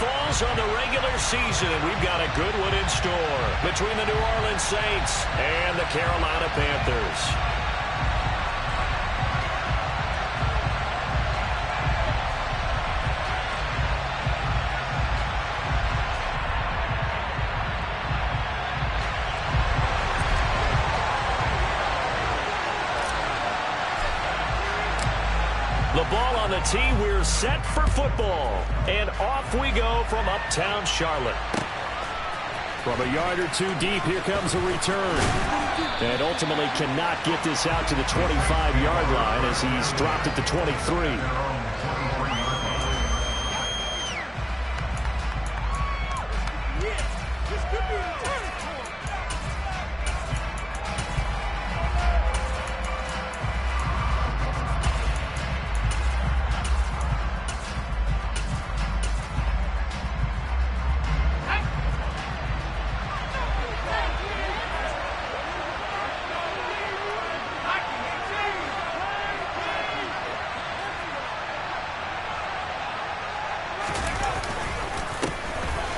falls on the regular season, and we've got a good one in store between the New Orleans Saints and the Carolina Panthers. The ball on the tee. We're set for football. And off we go from uptown Charlotte. From a yard or two deep, here comes a return. And ultimately cannot get this out to the 25-yard line as he's dropped at the 23.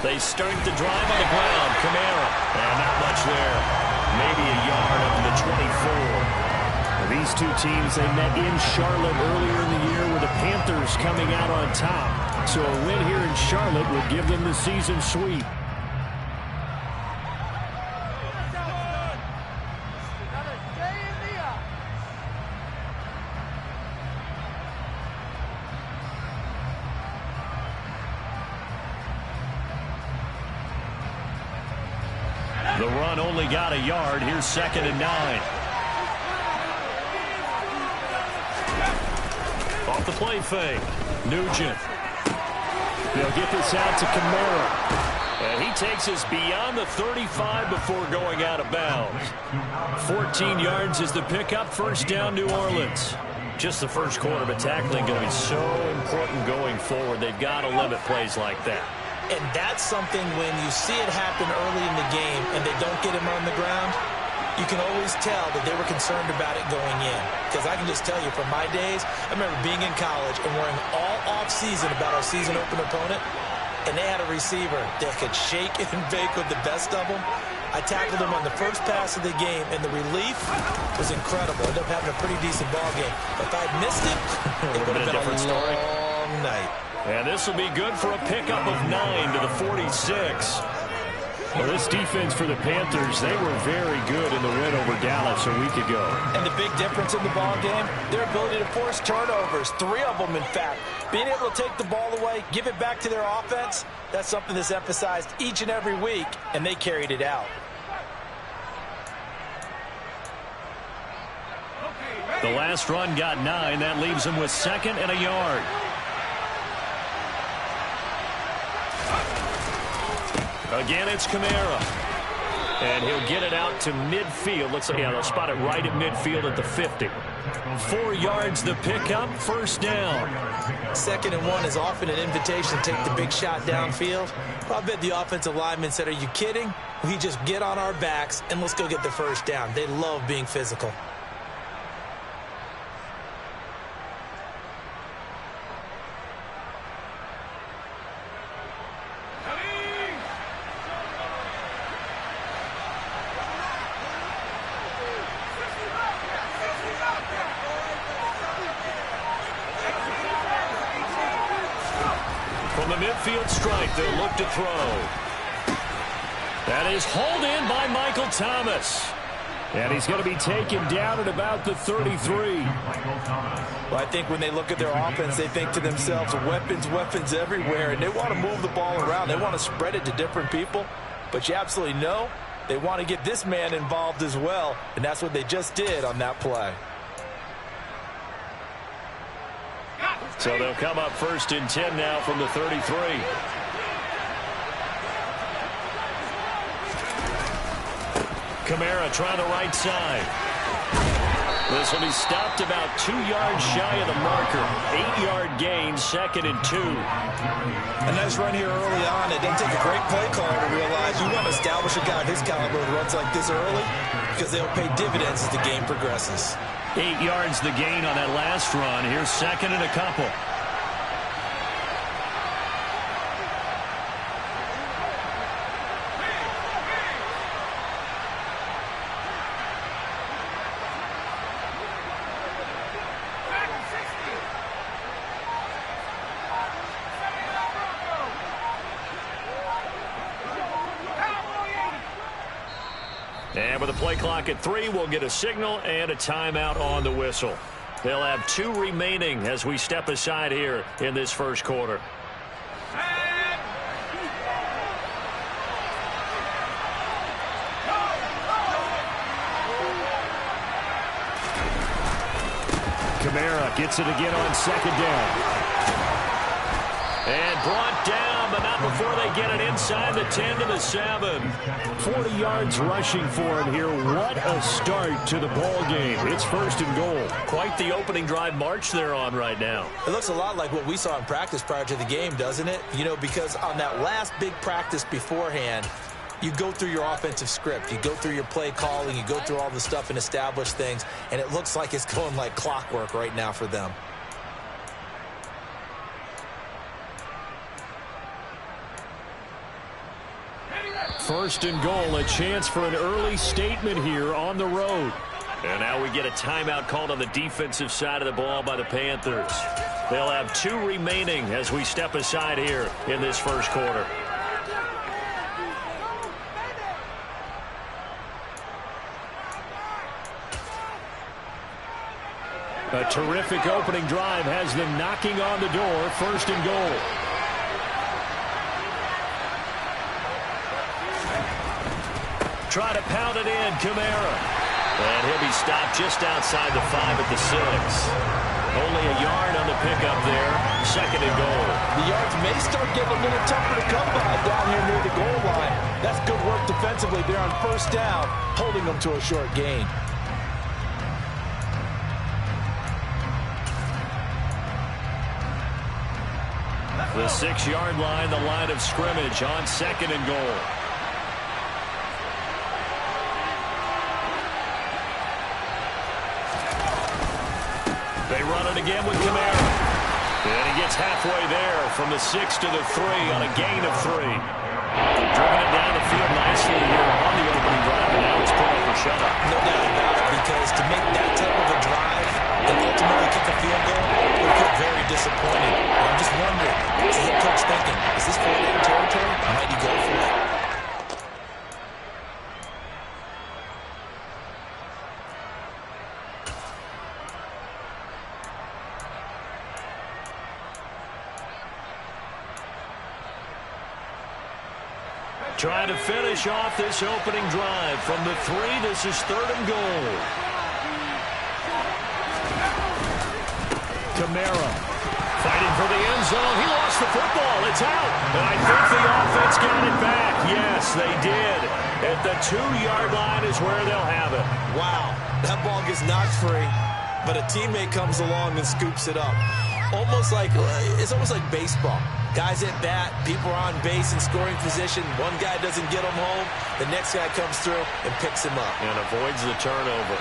They start the drive on the ground. Kamara. And not much there. Maybe a yard up to the 24. These two teams, they met in Charlotte earlier in the year with the Panthers coming out on top. So a win here in Charlotte would give them the season sweep. The run only got a yard. Here's 2nd and 9. Off the play fake. Nugent. They'll get this out to Kamara. And he takes us beyond the 35 before going out of bounds. 14 yards is the pickup. First down, New Orleans. Just the first quarter, but tackling going to be so important going forward. They've got to limit plays like that. And that's something when you see it happen early in the game and they don't get him on the ground, you can always tell that they were concerned about it going in. Because I can just tell you from my days, I remember being in college and worrying all off-season about our season open opponent, and they had a receiver that could shake and bake with the best of them. I tackled him on the first pass of the game, and the relief was incredible. Ended up having a pretty decent ball game. If I'd missed it, it would have been a long night. And this will be good for a pickup of 9 to the 46. Well, this defense for the Panthers, they were very good in the win over Dallas a week ago. And the big difference in the ball game, their ability to force turnovers, 3 of them in fact. Being able to take the ball away, give it back to their offense, that's something that's emphasized each and every week, and they carried it out. The last run got 9. That leaves them with 2nd and a yard. Again, it's Kamara. And he'll get it out to midfield. Looks like they'll spot it right at midfield at the 50. 4 yards the pickup, first down. 2nd and 1 is often an invitation to take the big shot downfield. I bet the offensive lineman said, are you kidding? We just get on our backs and let's go get the first down. They love being physical. From the midfield strike, they'll look to throw. That is hauled in by Michael Thomas. And he's going to be taken down at about the 33. Well, I think when they look at their offense, they think to themselves, weapons everywhere, and they want to move the ball around. They want to spread it to different people. But you absolutely know they want to get this man involved as well, and that's what they just did on that play. So they'll come up 1st and 10 now from the 33. Kamara trying the right side. This will be stopped about 2 yards shy of the marker. 8-yard gain, 2nd and 2. A nice run here early on. It doesn't take a great play caller to realize you want to establish a guy of his caliber who runs like this early because they'll pay dividends as the game progresses. 8 yards the gain on that last run. Here's 2nd and a couple. And with a play clock at 3, we'll get a signal and a timeout on the whistle. They'll have 2 remaining as we step aside here in this first quarter. Kamara gets it again on second down. And brought down, but not before they get it inside the 10 to the 7. 40 yards rushing for him here. What a start to the ball game. It's first and goal. Quite the opening drive march they're on right now. It looks a lot like what we saw in practice prior to the game, doesn't it? You know, because on that last big practice beforehand, you go through your offensive script. You go through your play calling. You go through all the stuff and establish things. And it looks like it's going like clockwork right now for them. First and goal, a chance for an early statement here on the road. And now we get a timeout called on the defensive side of the ball by the Panthers. They'll have 2 remaining as we step aside here in this first quarter. A terrific opening drive has them knocking on the door. First and goal. Try to pound it in, Kamara. And he'll be stopped just outside the 5 at the 6. Only a yard on the pickup there. Second and goal. The yards may start getting a little tougher to come by down here near the goal line. That's good work defensively there on first down, holding them to a short gain. The 6-yard line, the line of scrimmage on second and goal. They run it again with Kamara. And he gets halfway there from the 6 to the 3 on a gain of 3. Driven it down the field nicely here on the opening drive, and now it's put up or shut up. No doubt about it, because to make that type of a drive and ultimately kick a field goal would feel very disappointing. And I'm just wondering, is the head coach thinking, is this 4-down territory? Might he go for it? Trying to finish off this opening drive. From the 3, this is third and goal. Kamara fighting for the end zone. He lost the football. It's out. And I think the offense got it back. Yes, they did. At the 2-yard line is where they'll have it. Wow, that ball gets knocked free, but a teammate comes along and scoops it up. It's almost like baseball. Guys at bat, people are on base in scoring position. One guy doesn't get him home. The next guy comes through and picks him up. And avoids the turnover.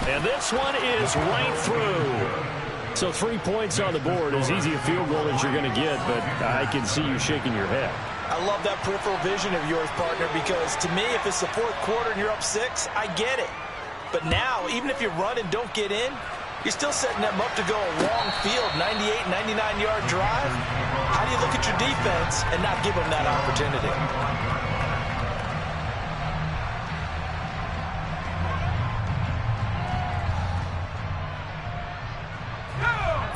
And this one is right through. So 3 points on the board, as easy a field goal as you're going to get, but I can see you shaking your head. I love that peripheral vision of yours, partner, because to me, if it's the 4th quarter and you're up 6, I get it. But now, even if you run and don't get in, you're still setting them up to go a long field, 98, 99-yard drive. How do you look at your defense and not give them that opportunity?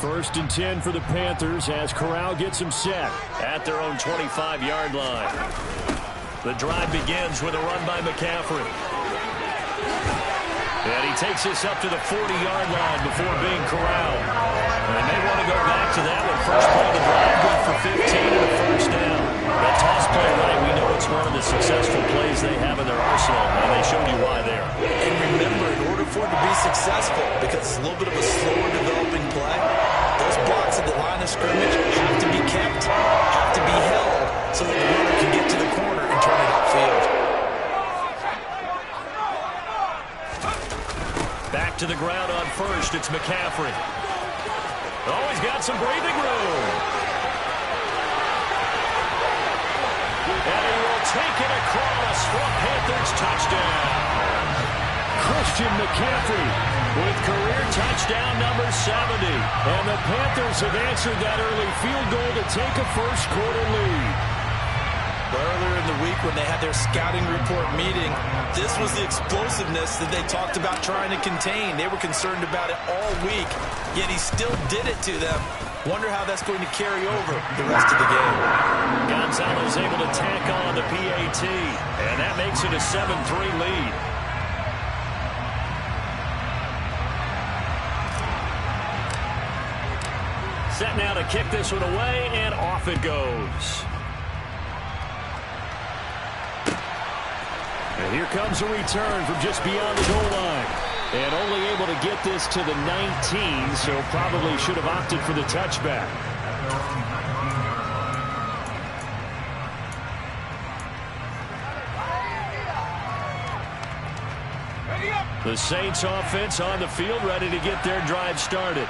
First and 10 for the Panthers as Corral gets them set at their own 25-yard line. The drive begins with a run by McCaffrey. And he takes this up to the 40-yard line before being corralled. And they may want to go back to that one. First play of the drive, good for 15 and a first down. That toss play, right, we know it's one of the successful plays they have in their arsenal, and they showed you why there. And remember, in order for it to be successful, because it's a little bit of a slower developing play, those blocks at the line of scrimmage have to be kept, have to be held, so that the runner can get to the corner and turn it upfield. Back to the ground on first, it's McCaffrey. Oh, he's got some breathing room. And he will take it across for a Panthers touchdown. Christian McCaffrey with career touchdown number 70. And the Panthers have answered that early field goal to take a first quarter lead. Well, earlier in the week when they had their scouting report meeting, this was the explosiveness that they talked about trying to contain. They were concerned about it all week, yet he still did it to them. Wonder how that's going to carry over the rest of the game. Gonzalez able to tack on the PAT, and that makes it a 7-3 lead. Set now to kick this one away, and off it goes. And here comes a return from just beyond the goal line. And only able to get this to the 19, so probably should have opted for the touchback. The Saints offense on the field, ready to get their drive started.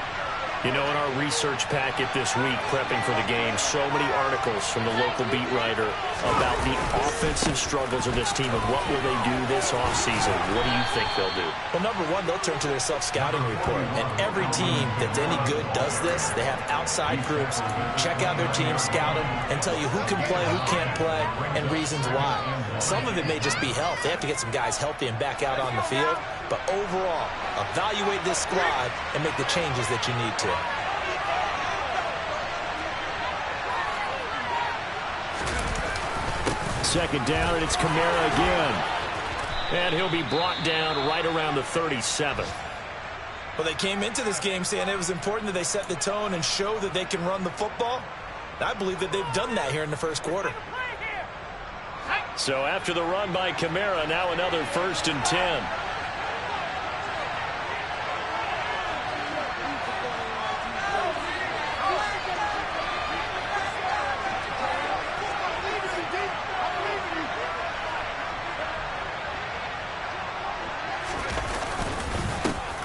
You know, in our research packet this week, prepping for the game, so many articles from the local beat writer about the offensive struggles of this team and what will they do this offseason. What do you think they'll do? Well, number one, they'll turn to their self-scouting report. And every team that's any good does this. They have outside groups, check out their team, scout them, and tell you who can play, who can't play, and reasons why. Some of it may just be health. They have to get some guys healthy and back out on the field. But overall, evaluate this squad and make the changes that you need to. Second down, and it's Kamara again. And he'll be brought down right around the 37. Well, they came into this game saying it was important that they set the tone and show that they can run the football. I believe that they've done that here in the first quarter. So after the run by Kamara, now another 1st and 10.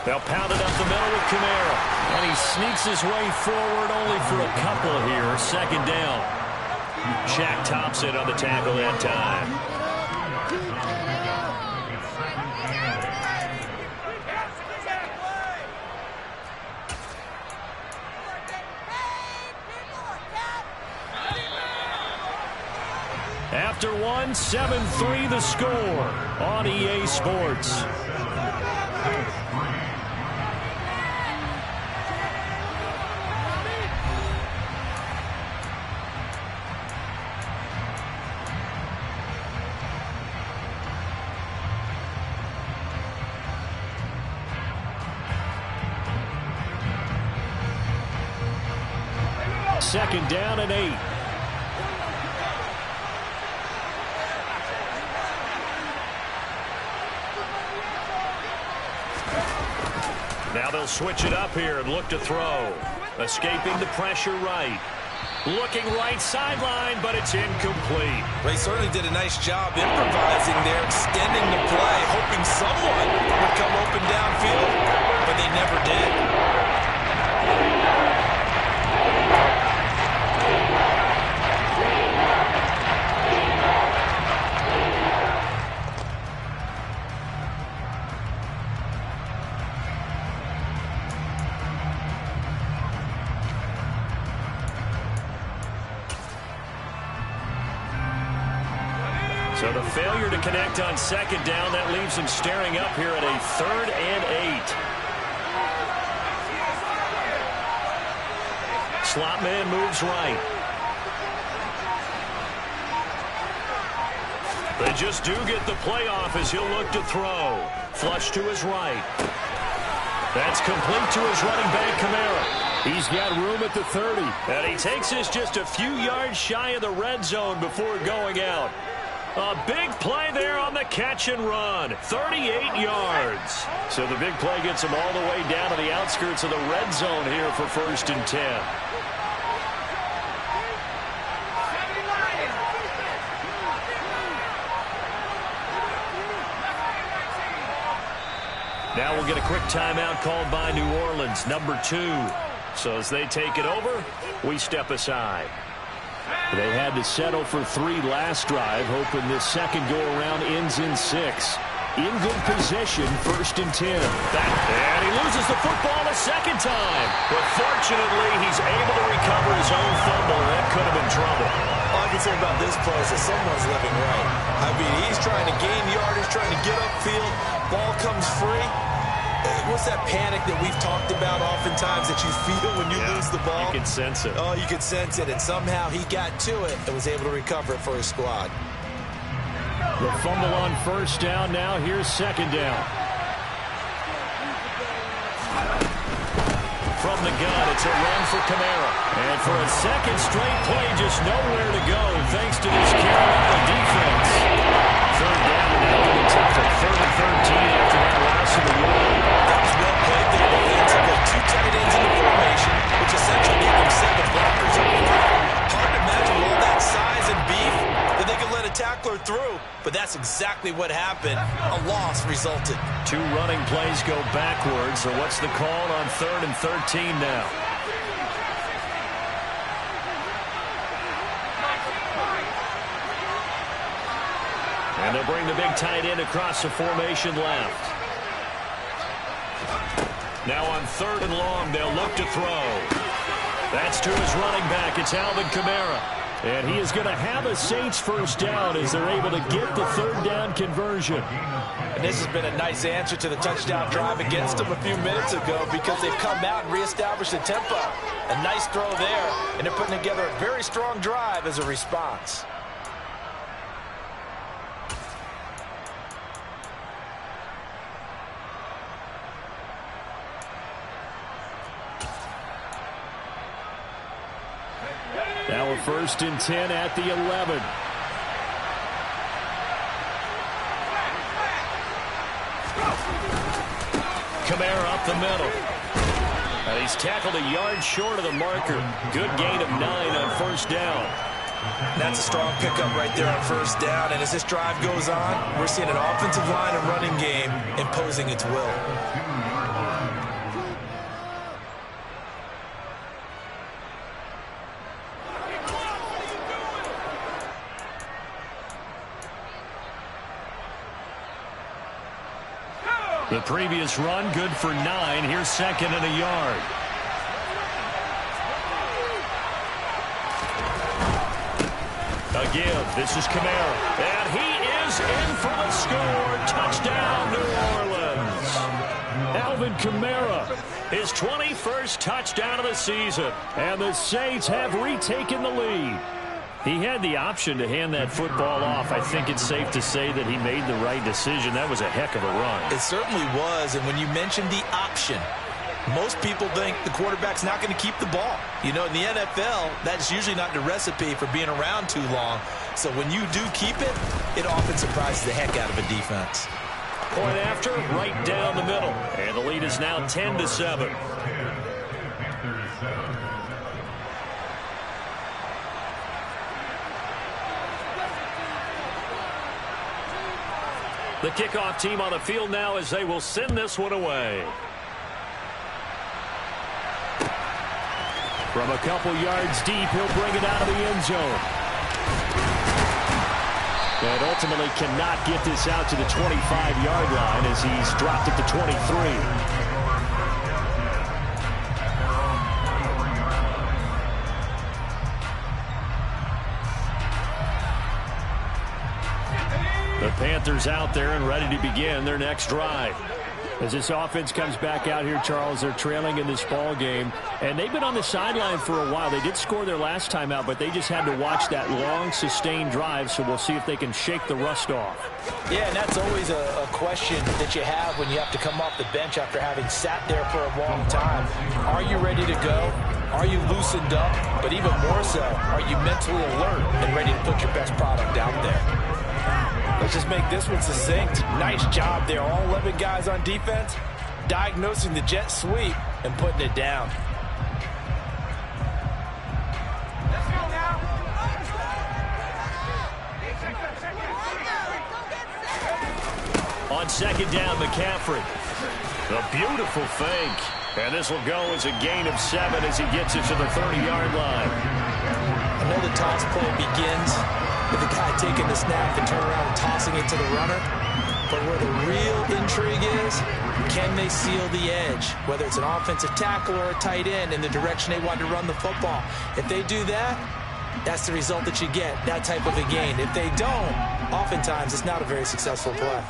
They'll pound it up the middle with Kamara. And he sneaks his way forward only for a couple here. Second down. Shaq Thompson on the tackle that time. After one, 7-3 the score on EA Sports. Second down and 8. Now they'll switch it up here and look to throw. Escaping the pressure right. Looking right sideline, but it's incomplete. They certainly did a nice job improvising there, extending the play, hoping someone would come open downfield, but they never did. So the failure to connect on second down, that leaves him staring up here at a 3rd and 8. Slot man moves right. They just do get the play off as he'll look to throw. Flush to his right. That's complete to his running back, Kamara. He's got room at the 30. And he takes this just a few yards shy of the red zone before going out. A big play there on the catch and run. 38 yards. So the big play gets him all the way down to the outskirts of the red zone here for 1st and 10. Now we'll get a quick timeout called by New Orleans, number 2. So as they take it over, we step aside. They had to settle for 3 last drive, hoping this second go-around ends in 6. In good position, 1st and 10. And he loses the football a second time. But fortunately, he's able to recover his own fumble. That could have been trouble. All I can say about this play is that someone's living right. I mean, he's trying to gain yardage, trying to get upfield. Ball comes free. What's that panic that we've talked about oftentimes that you feel when you lose the ball? You can sense it. Oh, you can sense it, and somehow he got to it and was able to recover it for his squad. The fumble on first down. Now here's second down. From the gun, it's a run for Kamara. And for a second straight play, just nowhere to go thanks to this Carolina defense. Third down, and now it's up to 3rd and 13 after that loss of the ball. That was well played there defensively. 2 tight ends in the formation, which essentially gave them 7 blockers up front. Hard to imagine all that size and beef that they could let a tackler through. But that's exactly what happened. A loss resulted. 2 running plays go backwards. So what's the call on 3rd and 13 now? And they'll bring the big tight end across the formation left. Now on 3rd and long, they'll look to throw. That's to his running back. It's Alvin Kamara. And he is going to have a Saints first down as they're able to get the 3rd down conversion. And this has been a nice answer to the touchdown drive against them a few minutes ago because they've come out and reestablished the tempo. A nice throw there, and they're putting together a very strong drive as a response. Now a 1st and 10 at the 11. Kamara up the middle. And he's tackled a yard short of the marker. Good gain of 9 on 1st down. That's a strong pickup right there on 1st down. And as this drive goes on, we're seeing an offensive line and running game imposing its will. The previous run, good for 9. Here's 2nd and a yard. A give. This is Kamara. And he is in for the score. Touchdown, New Orleans. Alvin Kamara, his 21st touchdown of the season. And the Saints have retaken the lead. He had the option to hand that football off. I think it's safe to say that he made the right decision. That was a heck of a run. It certainly was. And when you mentioned the option, most people think the quarterback's not going to keep the ball. You know, in the NFL, that's usually not the recipe for being around too long. So when you do keep it, it often surprises the heck out of a defense. Point after, right down the middle. And the lead is now 10-7. The kickoff team on the field now as they will send this one away. From a couple yards deep, he'll bring it out of the end zone. And ultimately cannot get this out to the 25-yard line as he's dropped it to 23. The Panthers out there and ready to begin their next drive. As this offense comes back out here, Charles, they're trailing in this ball game, and they've been on the sideline for a while. They did score their last time out, but they just had to watch that long, sustained drive, so we'll see if they can shake the rust off. Yeah, and that's always a question that you have when you have to come off the bench after having sat there for a long time. Are you ready to go? Are you loosened up? But even more so, are you mentally alert and ready to put your best product out there? Let's just make this one succinct. Nice job there. All 11 guys on defense diagnosing the jet sweep and putting it down. On 2nd down, McCaffrey. A beautiful fake. And this will go as a gain of 7 as he gets it to the 30-yard line. I know the toss play begins with the guy taking the snap and turn around and tossing it to the runner. But where the real intrigue is, can they seal the edge? Whether it's an offensive tackle or a tight end in the direction they want to run the football. If they do that, that's the result that you get, that type of a gain. If they don't, oftentimes it's not a very successful play.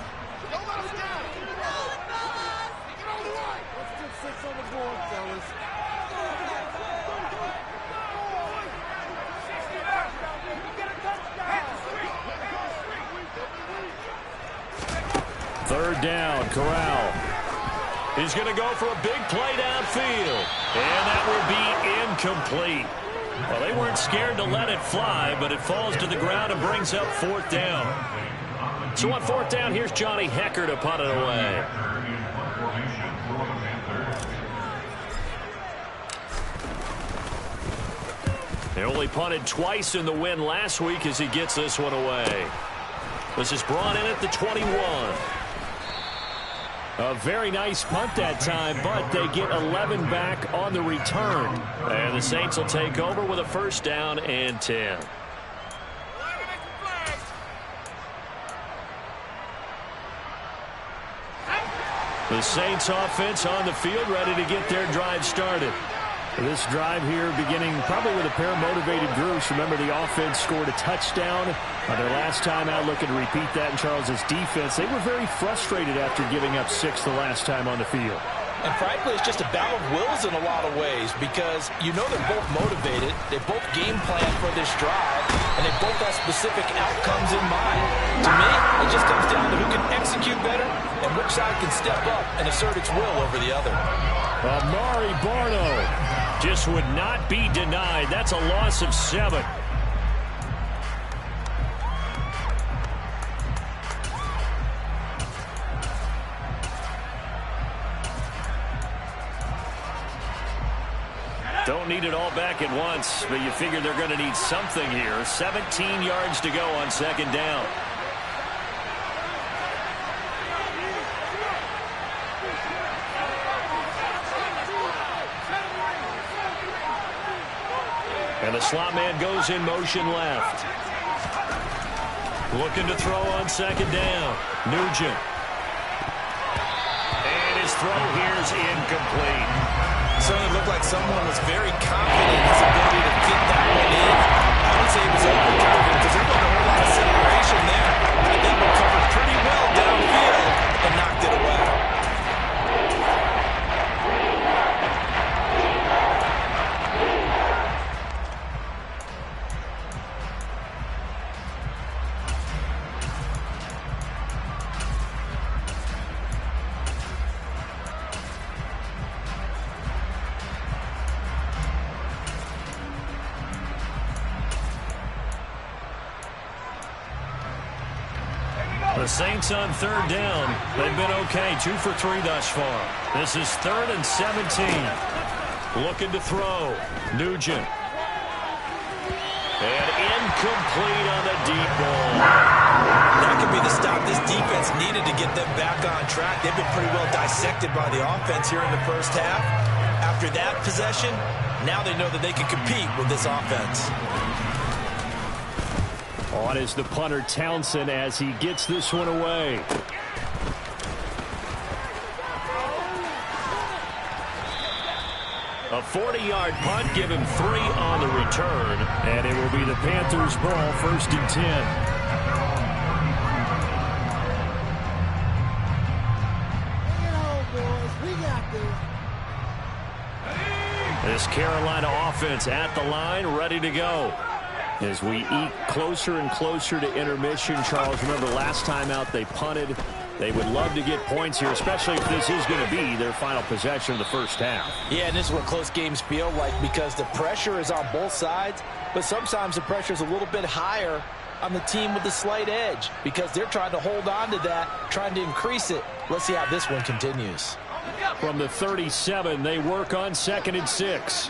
Third down, Corral. He's going to go for a big play downfield. And that will be incomplete. Well, they weren't scared to let it fly, but it falls to the ground and brings up fourth down. So on fourth down, here's Johnny Hecker to punt it away. They only punted twice in the win last week as he gets this one away. This is brought in at the 21. A very nice punt that time, but they get 11 back on the return. And the Saints will take over with a first down and 10. The Saints offense on the field, ready to get their drive started. This drive here beginning probably with a pair of motivated groups. Remember, the offense scored a touchdown on their last time out, looking to repeat that in Charles's defense. They were very frustrated after giving up 6 the last time on the field. And frankly, it's just a battle of wills in a lot of ways because you know they're both motivated. They both game plan for this drive, and they both have specific outcomes in mind. To me, it just comes down to who can execute better and which side can step up and assert its will over the other. Amari Barno just would not be denied. That's a loss of 7. Don't need it all back at once, but you figure they're going to need something here. 17 yards to go on second down. And the slot man goes in motion left. Looking to throw on second down. Nugent. And his throw here is incomplete. Certainly looked like someone was very confident in his ability to get that one in. I would say he was over-driven because there wasn't a whole lot of separation there. And then we covered pretty well downfield and knocked it away. The Saints on third down. They've been okay. 2 for 3 thus far. This is 3rd and 17. Looking to throw. Nugent. And incomplete on the deep ball. That could be the stop this defense needed to get them back on track. They've been pretty well dissected by the offense here in the first half. After that possession, now they know that they can compete with this offense. On is the punter Townsend as he gets this one away. A 40-yard punt, give him 3 on the return, and it will be the Panthers' ball, 1st and 10. This Carolina offense at the line, ready to go. As we eke closer and closer to intermission, Charles, remember last time out they punted. They would love to get points here, especially if this is going to be their final possession of the first half. Yeah, and this is what close games feel like because the pressure is on both sides, but sometimes the pressure is a little bit higher on the team with the slight edge because they're trying to hold on to that, trying to increase it. Let's see how this one continues. From the 37, they work on 2nd and 6.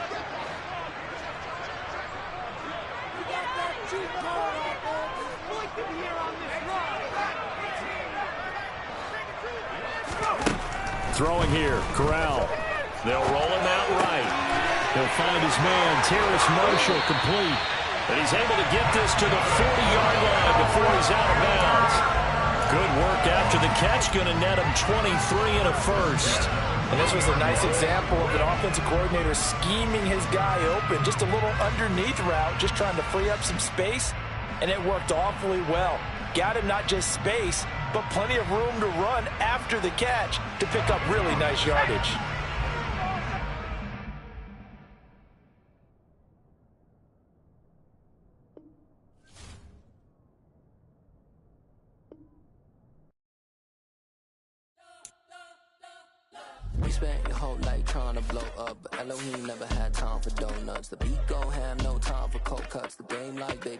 Throwing here, Corral. They'll roll him out right. He'll find his man, Terrace Marshall, complete. But he's able to get this to the 40-yard line before he's out of bounds. Good work after the catch. Going to net him 23 and a first. And this was a nice example of an offensive coordinator scheming his guy open. Just a little underneath route, just trying to free up some space. And it worked awfully well. Got him not just space, but plenty of room to run after the catch to pick up really nice yardage. We spent your whole life trying to blow up, but Elohim never had time for donuts. The beat go ham, no time for cold cuts. The game like big.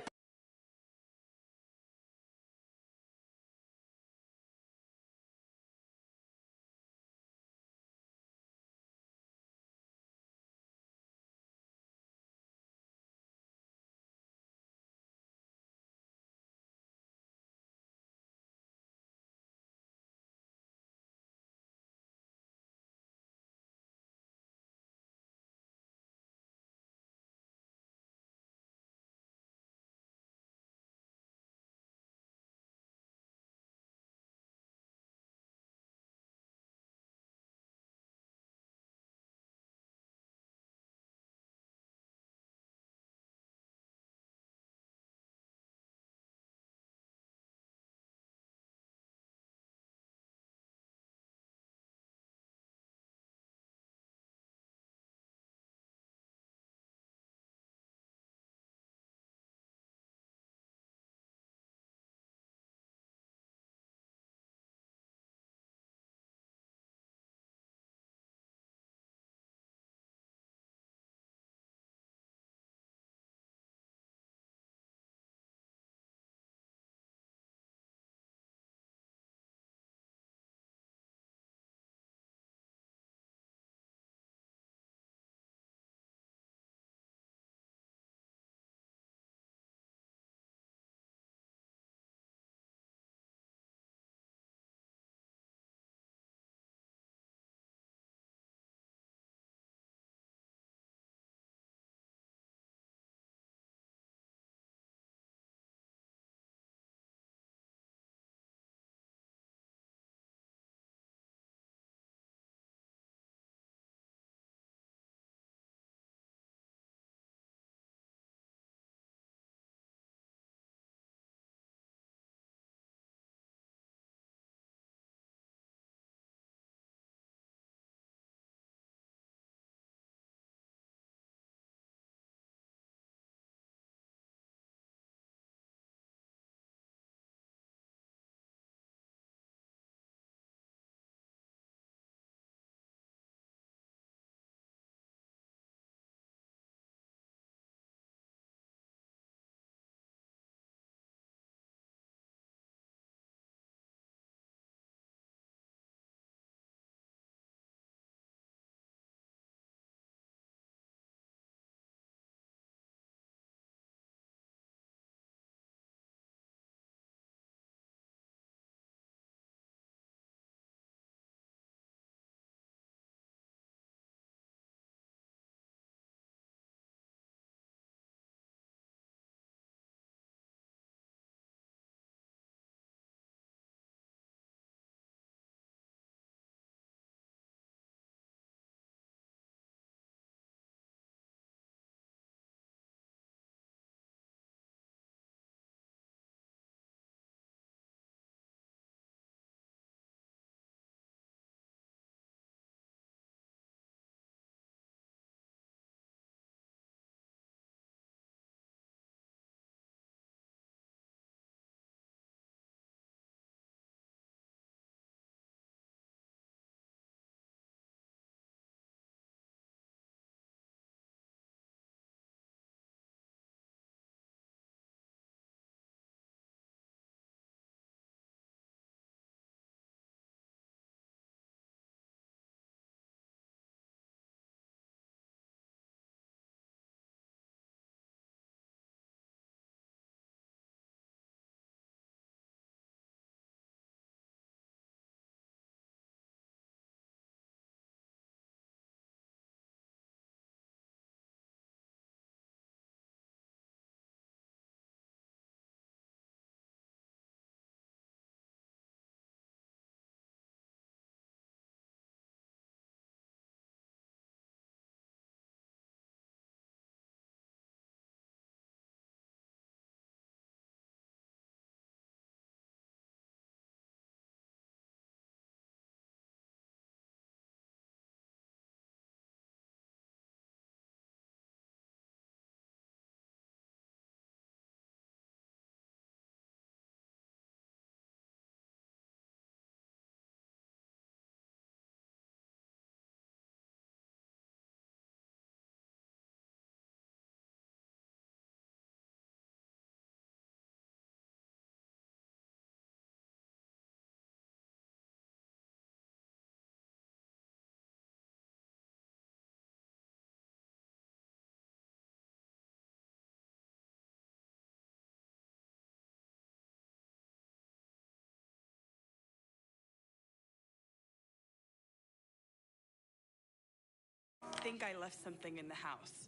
think I left something in the house.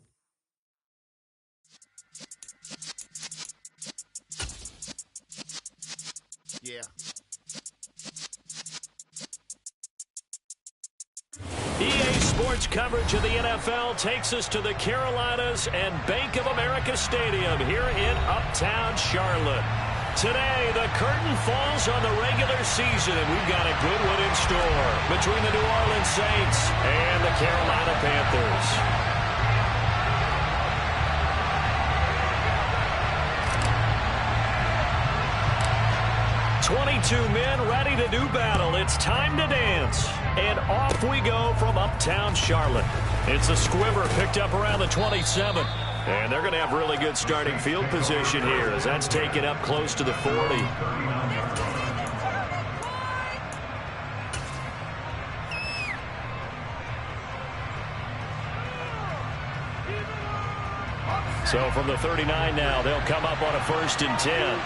Yeah. EA Sports coverage of the NFL takes us to the Carolinas and Bank of America Stadium here in Uptown Charlotte. Today, the curtain falls on the regular season, and we've got a good one in store between the New Orleans Saints and the Carolina Panthers. 22 men ready to do battle. It's time to dance. And off we go from Uptown Charlotte. It's a squibber picked up around the 27. And they're going to have really good starting field position here as that's taken up close to the 40. So from the 39 now, they'll come up on a 1st and 10.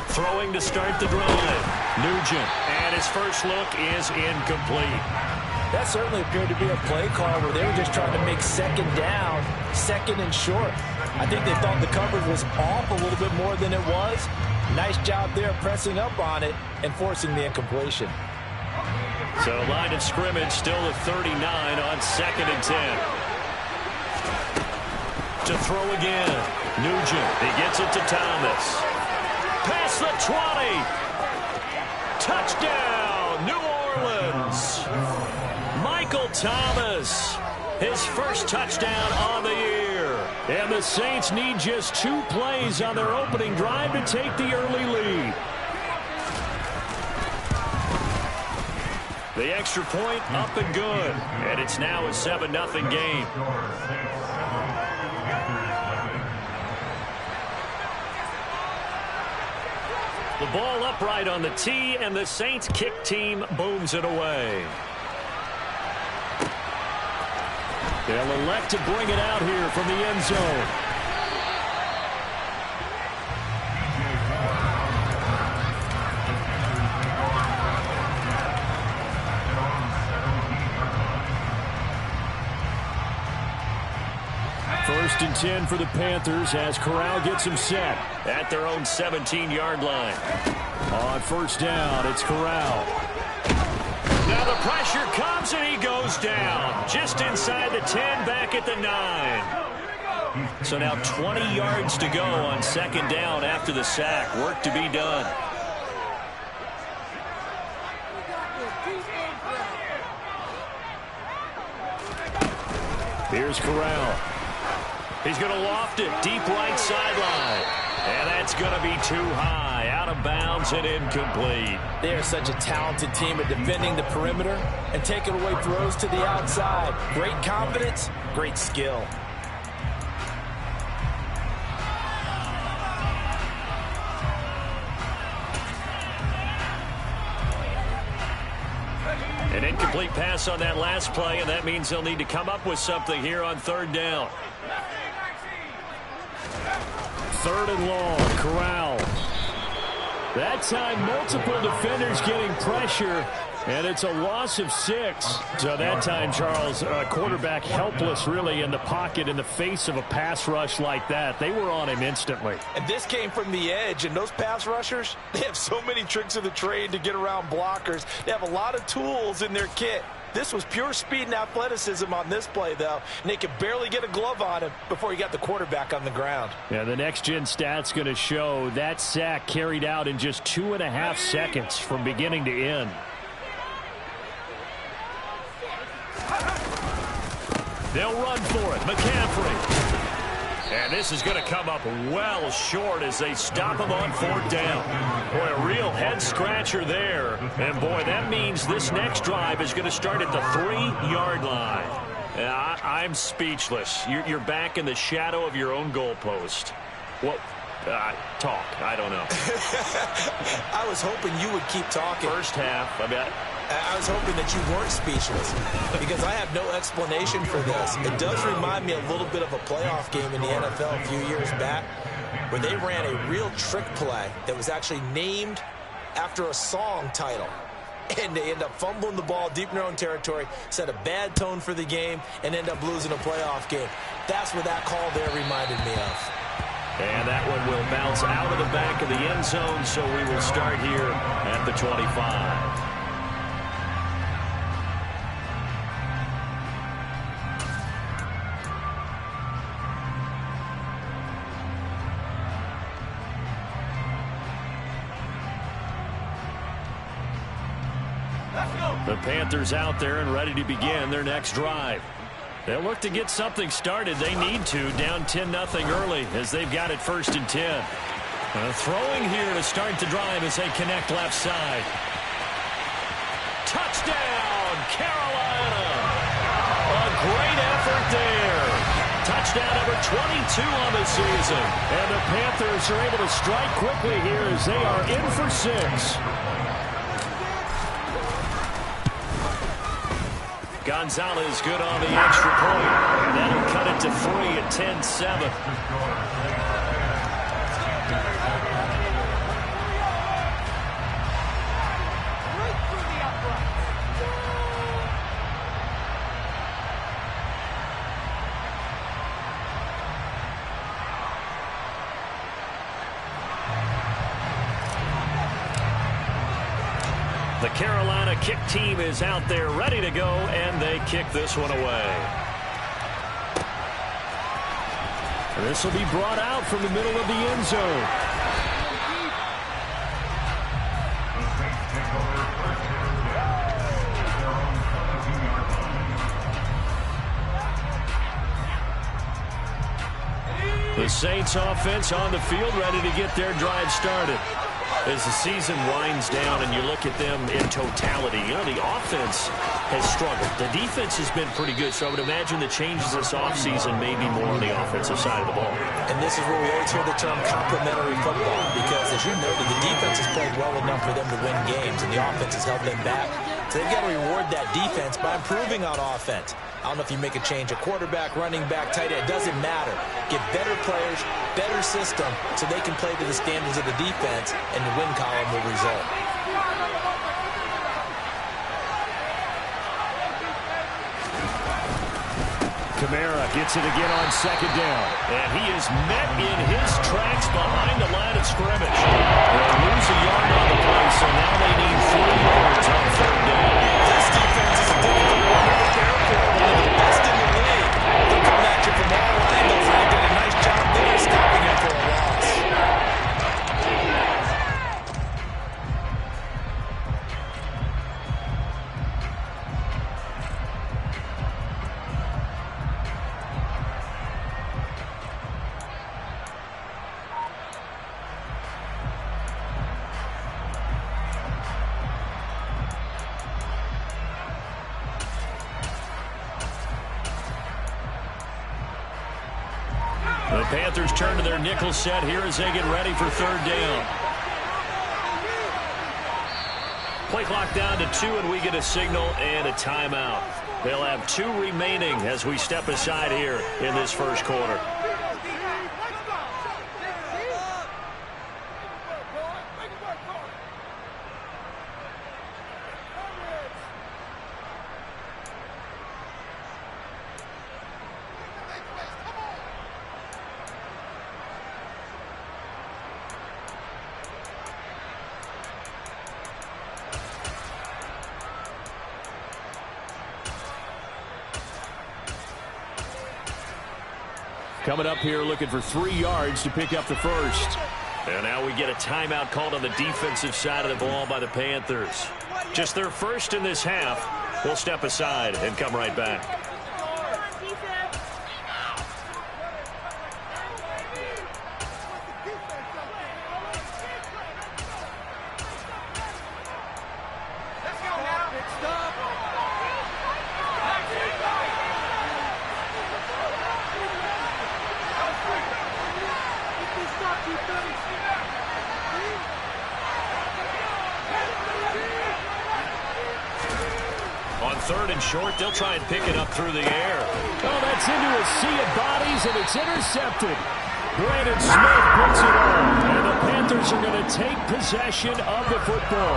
Throwing to start the drive. Nugent, and his first look is incomplete. That certainly appeared to be a play call where they were just trying to make second down, second and short. I think they thought the coverage was off a little bit more than it was. Nice job there pressing up on it and forcing the incompletion. So line of scrimmage still at 39 on 2nd and 10. To throw again. Nugent, he gets it to Thomas. Past the 20. Touchdown, New Orleans. Michael Thomas, his first touchdown on the year. And the Saints need just 2 plays on their opening drive to take the early lead. The extra point up and good. And it's now a 7-0 game. The ball upright on the tee, and the Saints kick team booms it away. They'll elect to bring it out here from the end zone. First and 10 for the Panthers as Corral gets him set at their own 17-yard line. On 1st down, it's Corral. Now the pressure comes and he goes down. Just inside the 10, back at the 9. So now 20 yards to go on 2nd down after the sack. Work to be done. Here's Corral. He's going to loft it deep right sideline. And that's going to be too high, out of bounds and incomplete. They are such a talented team at defending the perimeter and taking away throws to the outside. Great confidence, great skill. An incomplete pass on that last play, and that means they'll need to come up with something here on 3rd down. 3rd and long, Corral. That time, multiple defenders getting pressure, and it's a loss of 6. So that time, Charles, quarterback helpless really in the pocket in the face of a pass rush like that. They were on him instantly. And this came from the edge, and those pass rushers, they have so many tricks of the trade to get around blockers. They have a lot of tools in their kit. This was pure speed and athleticism on this play, though, and they could barely get a glove on him before he got the quarterback on the ground. Yeah, the next-gen stats going to show that sack carried out in just 2.5 seconds from beginning to end. They'll run for it. McCaffrey. And this is going to come up well short as they stop him on 4th down. Boy, a real head-scratcher there. And, boy, that means this next drive is going to start at the 3-yard line. I'm speechless. You're back in the shadow of your own goalpost. Talk. I don't know. I was hoping you would keep talking. First half, I bet. I was hoping that you weren't speechless because I have no explanation for this. It does remind me a little bit of a playoff game in the NFL a few years back where they ran a real trick play that was actually named after a song title. And they end up fumbling the ball deep in their own territory, set a bad tone for the game, and end up losing a playoff game. That's what that call there reminded me of. And that one will bounce out of the back of the end zone, so we will start here at the 25. The Panthers out there and ready to begin their next drive. They'll look to get something started. They need to, down 10-0 early as they've got it 1st and 10. Throwing here to start the drive as they connect left side. Touchdown, Carolina! A great effort there. Touchdown number 22 on the season. And the Panthers are able to strike quickly here as they are in for 6. Gonzalez good on the extra point. That'll cut it to 3 at 10-7. The Carolina kick team is out there ready to go, and they kick this one away. This will be brought out from the middle of the end zone. The Saints offense on the field ready to get their drive started. As the season winds down and you look at them in totality, you know, the offense has struggled. The defense has been pretty good, so I would imagine the changes this offseason may be more on the offensive side of the ball. And this is where we always hear the term complementary football because, as you noted, the defense has played well enough for them to win games, and the offense has held them back. So they've got to reward that defense by improving on offense. I don't know if you make a change, a quarterback, running back, tight end, it doesn't matter. Get better players, better system, so they can play to the standards of the defense, and the win column will result. Kamara gets it again on 2nd down. And he is met in his tracks behind the line of scrimmage. They'll lose a yard on the play, so now they need 3 yards on 3rd down. This defense is a difficult one to prepare for. One of the best in the league. They're coming at you from all angles, and they did a nice job there stopping it for a loss. The Panthers turn to their nickel set here as they get ready for 3rd down. Play clock down to 2, and we get a signal and a timeout. They'll have 2 remaining as we step aside here in this first quarter. Coming up here looking for 3 yards to pick up the first. And now we get a timeout called on the defensive side of the ball by the Panthers. Just their first in this half. We'll step aside and come right back. Defense. On 3rd and short, they'll try and pick it up through the air. Oh, that's into a sea of bodies, and it's intercepted. Brandon Smith puts it on, and the Panthers are going to take possession of the football.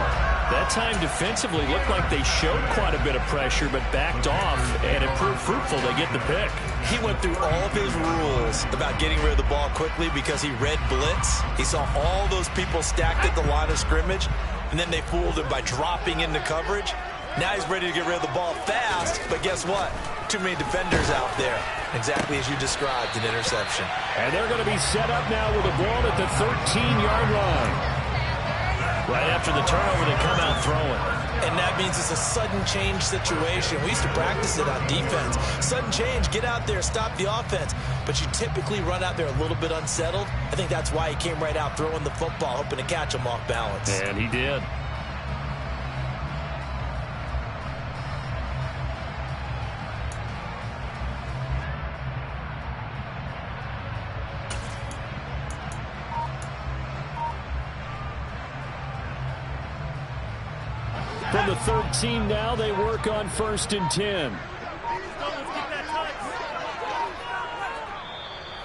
That time defensively looked like they showed quite a bit of pressure, but backed off, and it proved fruitful. They get the pick. He went through all of his rules about getting rid of the ball quickly because he read blitz. He saw all those people stacked at the line of scrimmage, and then they fooled him by dropping into coverage. Now he's ready to get rid of the ball fast, but guess what? Too many defenders out there. Exactly as you described, an interception. And they're going to be set up now with the ball at the 13-yard line. Right after the turnover, they come out throwing. And that means it's a sudden change situation. We used to practice it on defense. Sudden change, get out there, stop the offense. But you typically run out there a little bit unsettled. I think that's why he came right out throwing the football, hoping to catch him off balance. And he did. From the 13 now, they work on 1st and 10.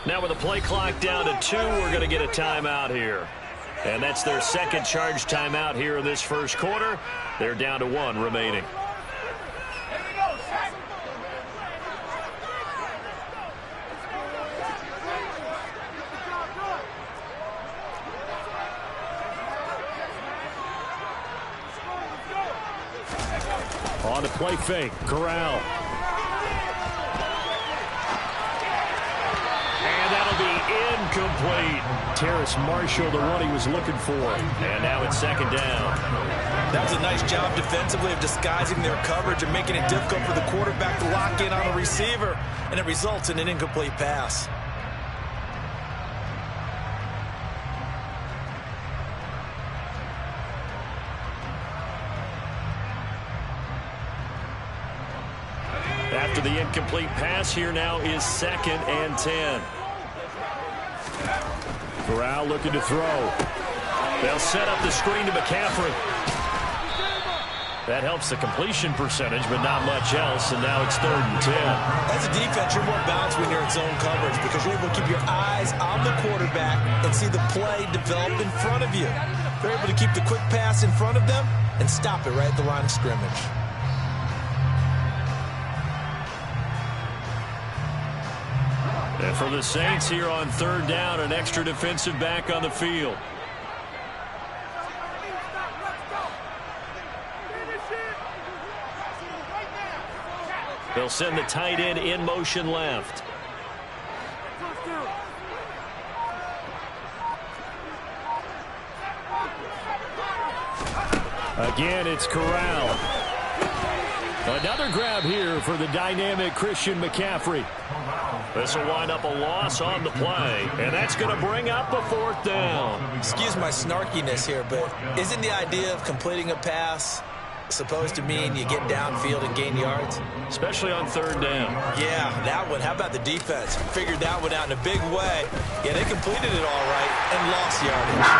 Now with the play clock down to 2, we're going to get a timeout here. And that's their second charge timeout here in this first quarter. They're down to 1 remaining. On the play fake, Corral. And that'll be incomplete. Terrace Marshall, the one he was looking for. And now it's 2nd down. That was a nice job defensively of disguising their coverage and making it difficult for the quarterback to lock in on a receiver. And it results in an incomplete pass. After the incomplete pass, here now is 2nd and 10. Corral looking to throw. They'll set up the screen to McCaffrey. That helps the completion percentage, but not much else, and now it's 3rd and 10. As a defense, you're more balanced when you're in zone coverage because you're able to keep your eyes on the quarterback and see the play develop in front of you. They're able to keep the quick pass in front of them and stop it right at the line of scrimmage. And for the Saints here on 3rd down, an extra defensive back on the field. They'll send the tight end in motion left. Again, it's Corral. Another grab here for the dynamic Christian McCaffrey. This will wind up a loss on the play, and that's going to bring up a 4th down. Excuse my snarkiness here, but isn't the idea of completing a pass supposed to mean you get downfield and gain yards? Especially on 3rd down. Yeah, that one. How about the defense? Figured that one out in a big way. Yeah, they completed it all right and lost yardage.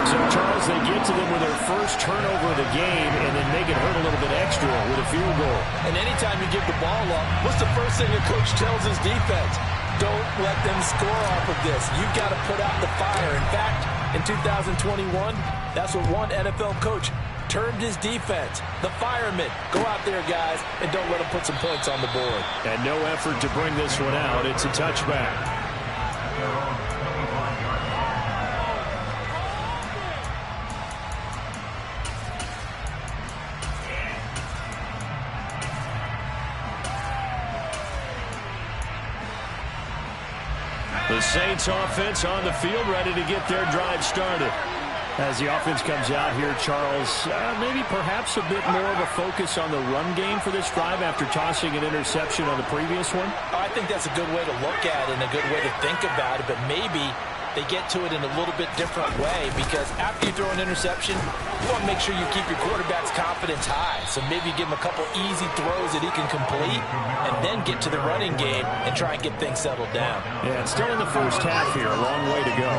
So, Charles, they get to them with their first turnover of the game and then make it hurt a little bit extra with a field goal. And anytime you give the ball up, what's the first thing a coach tells his defense? Don't let them score off of this. You've got to put out the fire. In fact, in 2021, that's what one NFL coach termed his defense, the firemen. Go out there, guys, and don't let them put some points on the board. And no effort to bring this one out. It's a touchback. The Saints offense on the field, ready to get their drive started. As the offense comes out here, Charles, maybe perhaps a bit more of a focus on the run game for this drive after tossing an interception on the previous one? I think that's a good way to look at it and a good way to think about it, but maybe they get to it in a little bit different way because after you throw an interception, you want to make sure you keep your quarterback's confidence high. So maybe you give him a couple easy throws that he can complete and then get to the running game and try and get things settled down. Yeah, it's still in the first half here. A long way to go.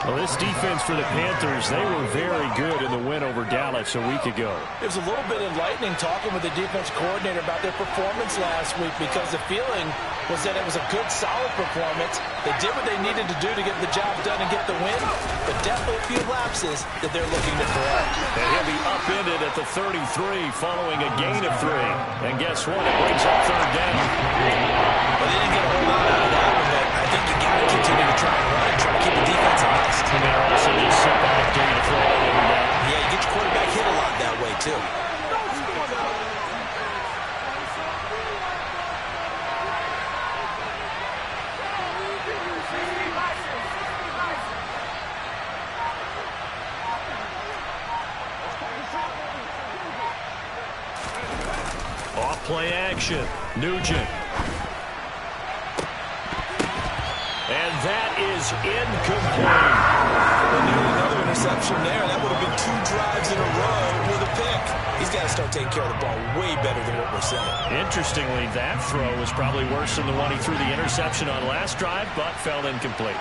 Well, this defense for the Panthers, they were very good in the win over Dallas a week ago. It was a little bit enlightening talking with the defense coordinator about their performance last week because the feeling was that it was a good, solid performance. They did what they needed to do to get the job done and get the win, but definitely a few lapses that they're looking to correct. And he'll be upended at the 33 following a gain of 3. And guess what? It brings up third down. Well, they didn't get a whole lot out of that one, but I think you got to continue to try and run and try to keep the defense honest. And they also just sit back during the throw all over down. Yeah, you get your quarterback hit a lot that way, too. Off-play action. Nugent. And that is incomplete. Well, nearly another interception there. That would have been 2 drives in a row with a pick. He's got to start taking care of the ball way better than what we're seeing. Interestingly, that throw was probably worse than the one he threw the interception on last drive, but fell incomplete.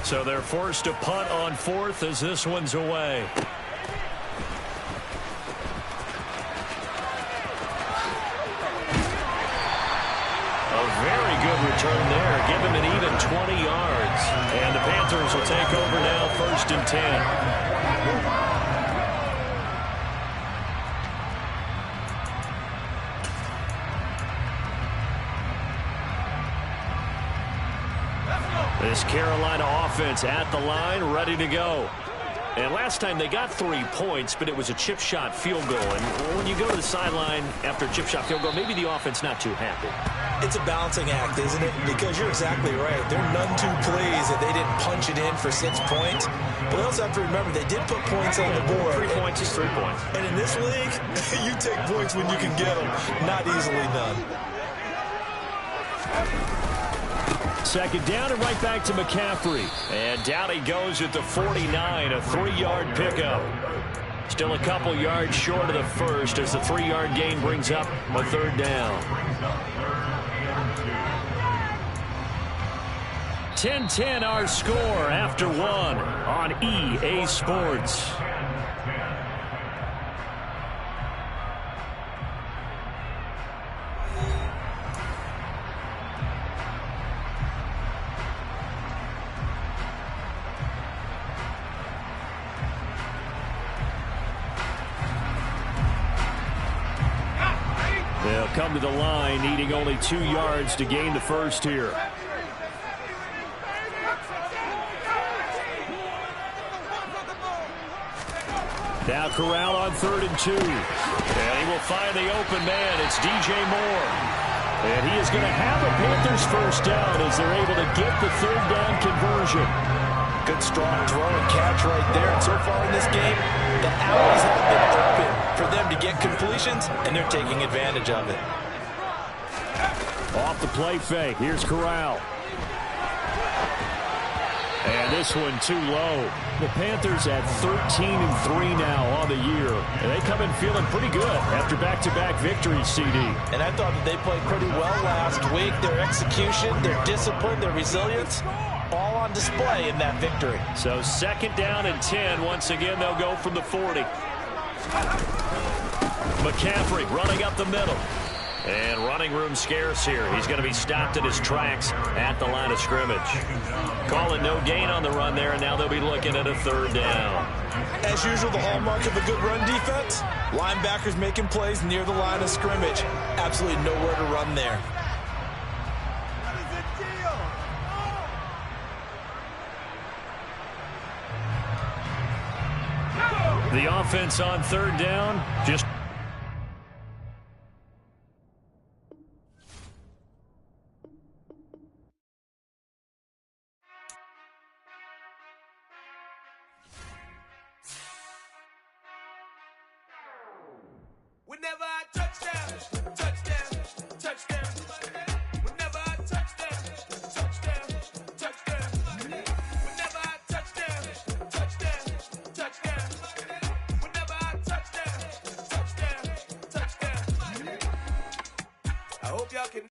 So they're forced to punt on 4th as this one's away. Very good return there. Give him an even 20 yards. And the Panthers will take over now, 1st and 10. This Carolina offense at the line, ready to go. And last time they got 3 points, but it was a chip shot field goal. And when you go to the sideline after a chip shot field goal, maybe the offense not too happy. It's a balancing act, isn't it? Because you're exactly right. They're none too pleased that they didn't punch it in for 6 points. But they also have to remember they did put points on the board. 3 points is 3 points. And in this league, you take points when you can get them. Not easily done. 2nd down and right back to McCaffrey. And down he goes at the 49, a 3-yard pickup. Still a couple yards short of the first as the 3-yard gain brings up a 3rd down. 10-10 our score after 1 on EA Sports. They'll come to the line, needing only 2 yards to gain the first here. Now Corral on 3rd and 2. And he will find the open man. It's DJ Moore. And he is going to have a Panthers first down as they're able to get the 3rd down conversion. Good strong throw and catch right there. And so far in this game, the alleys have been open for them to get completions, and they're taking advantage of it. Off the play fake. Here's Corral. And this one too low. The Panthers at 13-3 now on the year. And they come in feeling pretty good after back-to-back victories, CD. And I thought that they played pretty well last week. Their execution, their discipline, their resilience, all on display in that victory. So 2nd down and 10. Once again, they'll go from the 40. McCaffrey running up the middle. And running room scarce here. He's going to be stopped in his tracks at the line of scrimmage. Calling no gain on the run there, and now they'll be looking at a 3rd down. As usual, the hallmark of a good run defense, linebackers making plays near the line of scrimmage. Absolutely nowhere to run there. The offense on 3rd down, just whenever I touchdown, touchdown, touchdown. Whenever I touchdown, touchdown, touchdown. Whenever I touchdown, touchdown, touchdown. Whenever I touchdown, touchdown, touchdown. I hope y'all can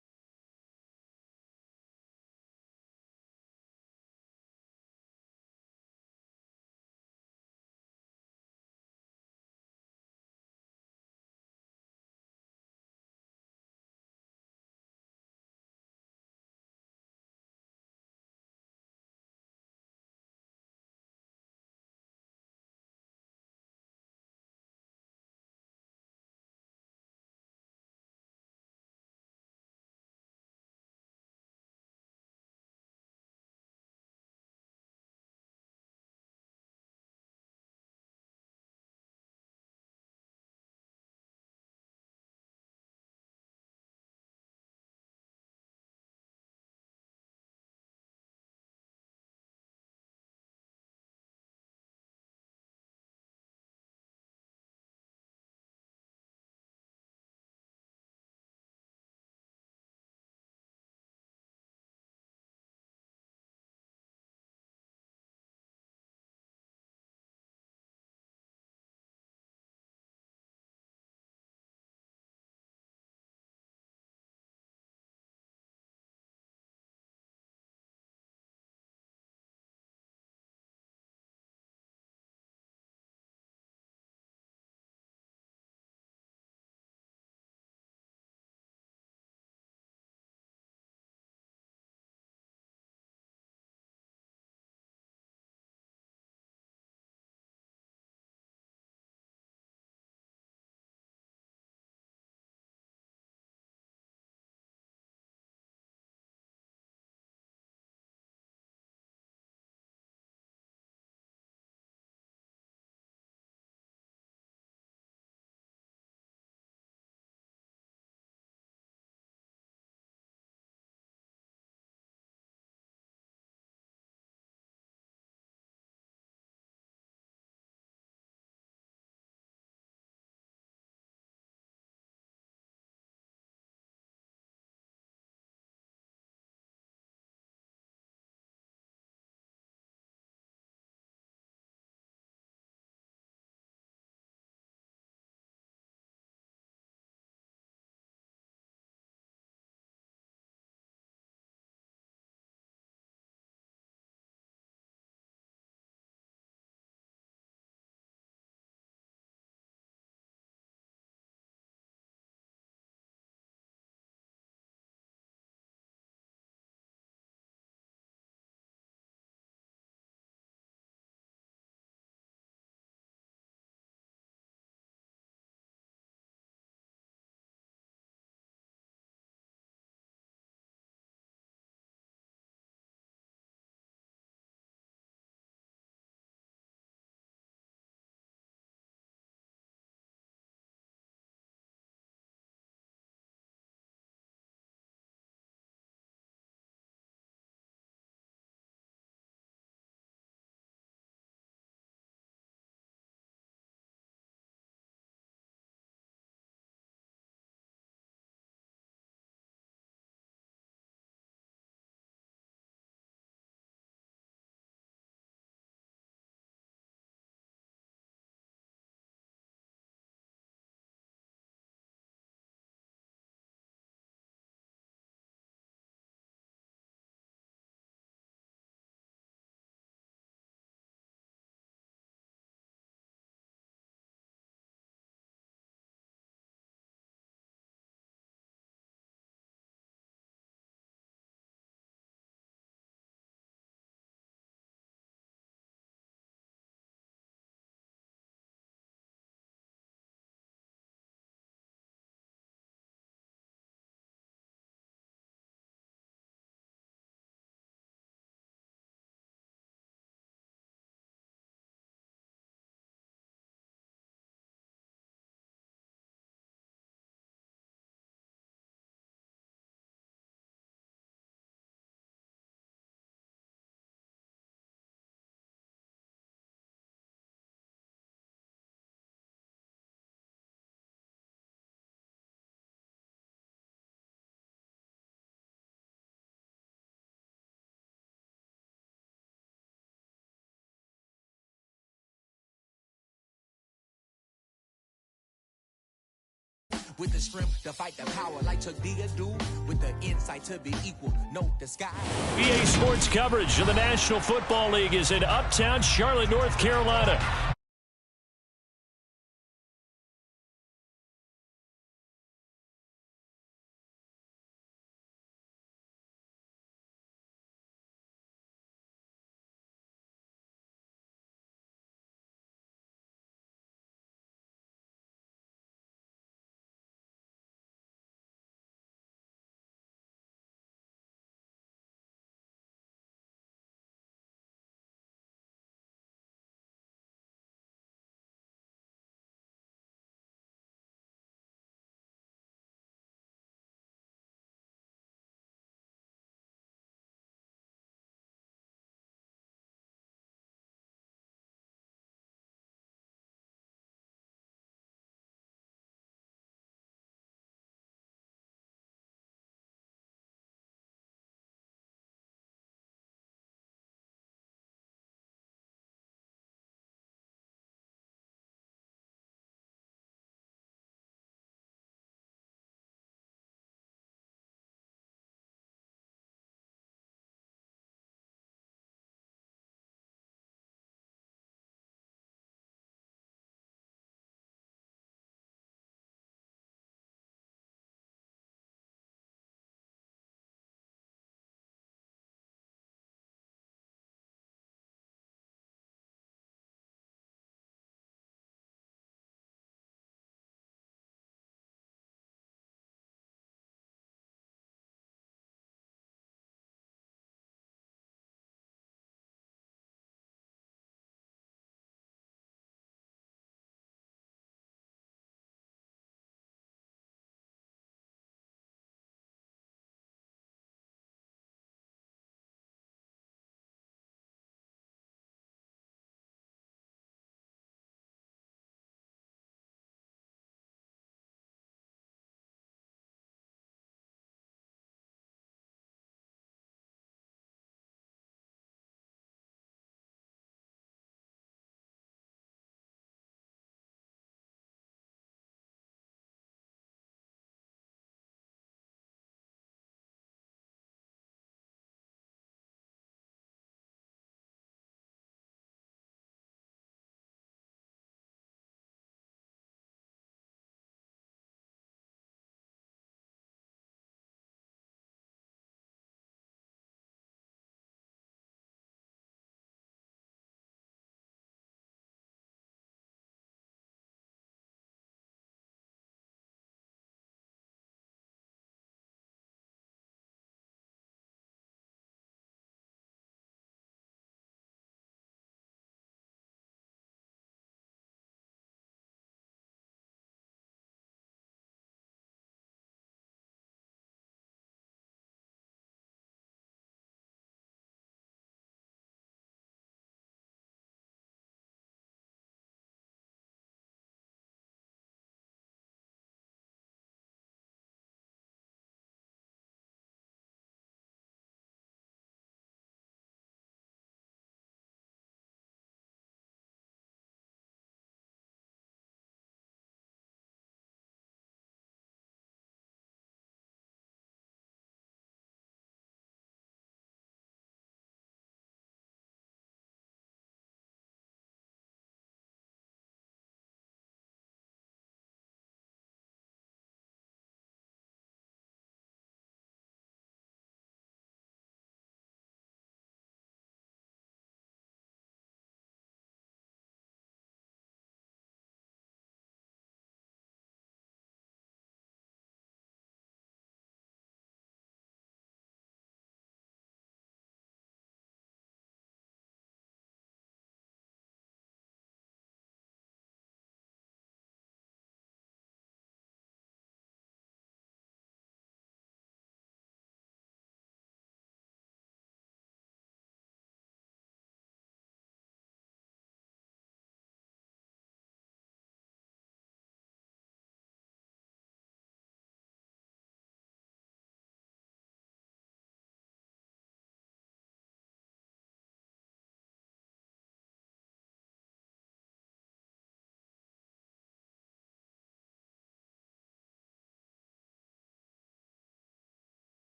with the strength to fight the power like Chuck D do, with the insight to be equal. Note the sky. EA Sports coverage of the National Football League is in Uptown Charlotte, North Carolina.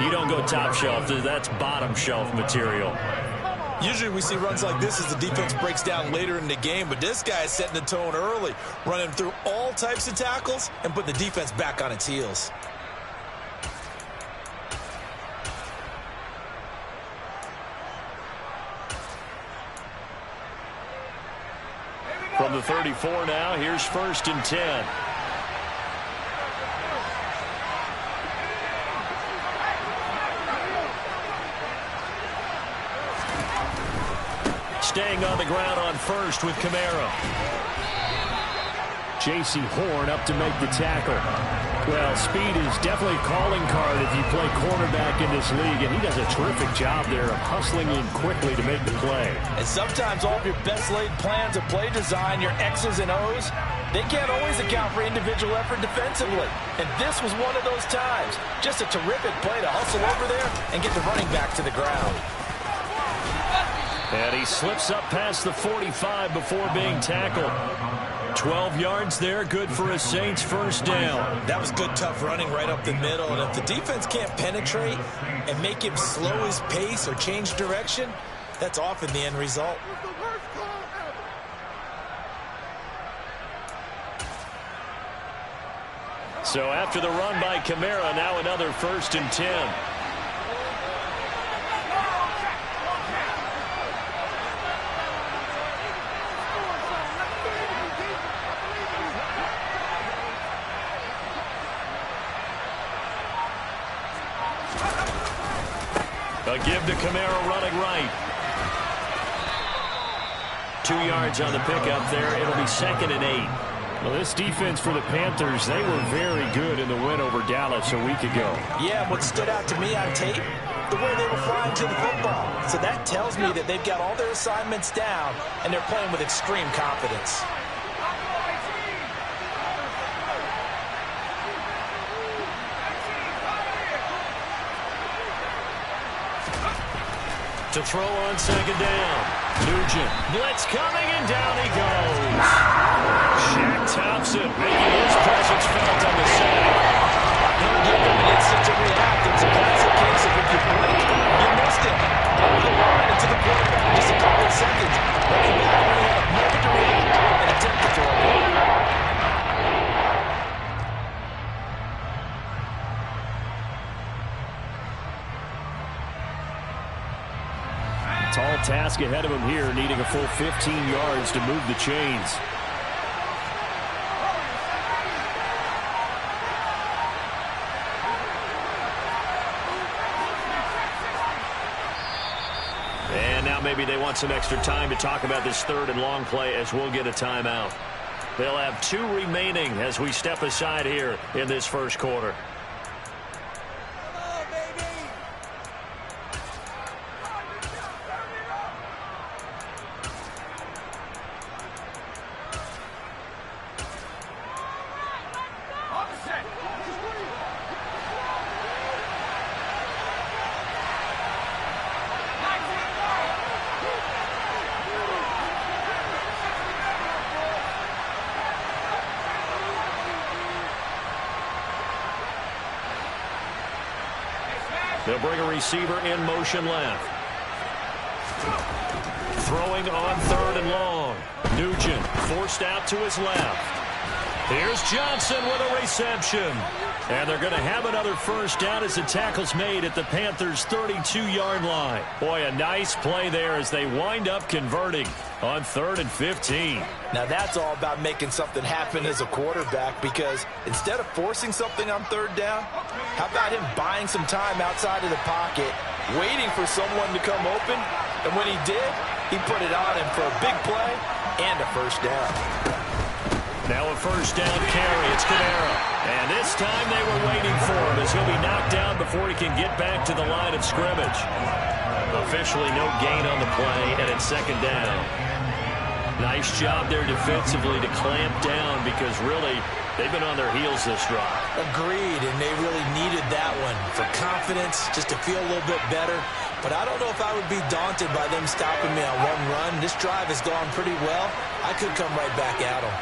You don't go top shelf. That's bottom shelf material. Usually we see runs like this as the defense breaks down later in the game, but this guy is setting the tone early, running through all types of tackles and putting the defense back on its heels. From the 34 now, here's 1st and 10. Staying on the ground on 1st with Kamara. J.C. Horn up to make the tackle. Well, speed is definitely a calling card if you play cornerback in this league, and he does a terrific job there of hustling in quickly to make the play. And sometimes all of your best laid plans of play design, your X's and O's, they can't always account for individual effort defensively. And this was one of those times. Just a terrific play to hustle over there and get the running back to the ground. And he slips up past the 45 before being tackled. 12 yards there, good for a Saints first down. That was good, tough running right up the middle. And if the defense can't penetrate and make him slow his pace or change direction, that's often the end result. So after the run by Kamara, now another 1st and 10. A give to Kamara running right. 2 yards on the pickup there. It'll be 2nd and 8. Well, this defense for the Panthers, they were very good in the win over Dallas a week ago. Yeah, what stood out to me on tape, the way they were flying to the football. So that tells me that they've got all their assignments down, and they're playing with extreme confidence. To throw on 2nd down. Nugent. Blitz coming, and down he goes. Shaq Thompson making his presence felt on the sack. Don't give them an instant to react. It's a classic case of if you blink, you missed it. Over the line and to the quarterback in just a couple of seconds. Running back only had a moment to react and attempt to throw a ball. Tall task ahead of him here, needing a full 15 yards to move the chains. And now maybe they want some extra time to talk about this 3rd and long play as we'll get a timeout. They'll have 2 remaining as we step aside here in this first quarter. They'll bring a receiver in motion left. Throwing on 3rd and long. Nugent forced out to his left. Here's Johnson with a reception. And they're going to have another first down as the tackle's made at the Panthers' 32-yard line. Boy, a nice play there as they wind up converting on 3rd and 15. Now that's all about making something happen as a quarterback, because instead of forcing something on 3rd down, how about him buying some time outside of the pocket, waiting for someone to come open, and when he did, he put it on him for a big play and a first down. Now a first down carry. It's Kamara. And this time they were waiting for him as he'll be knocked down before he can get back to the line of scrimmage. Officially no gain on the play, and it's 2nd down. Nice job there defensively to clamp down, because really they've been on their heels this drive. Agreed, and they really needed that one for confidence, just to feel a little bit better. But I don't know if I would be daunted by them stopping me on one run. This drive has gone pretty well. I could come right back at them.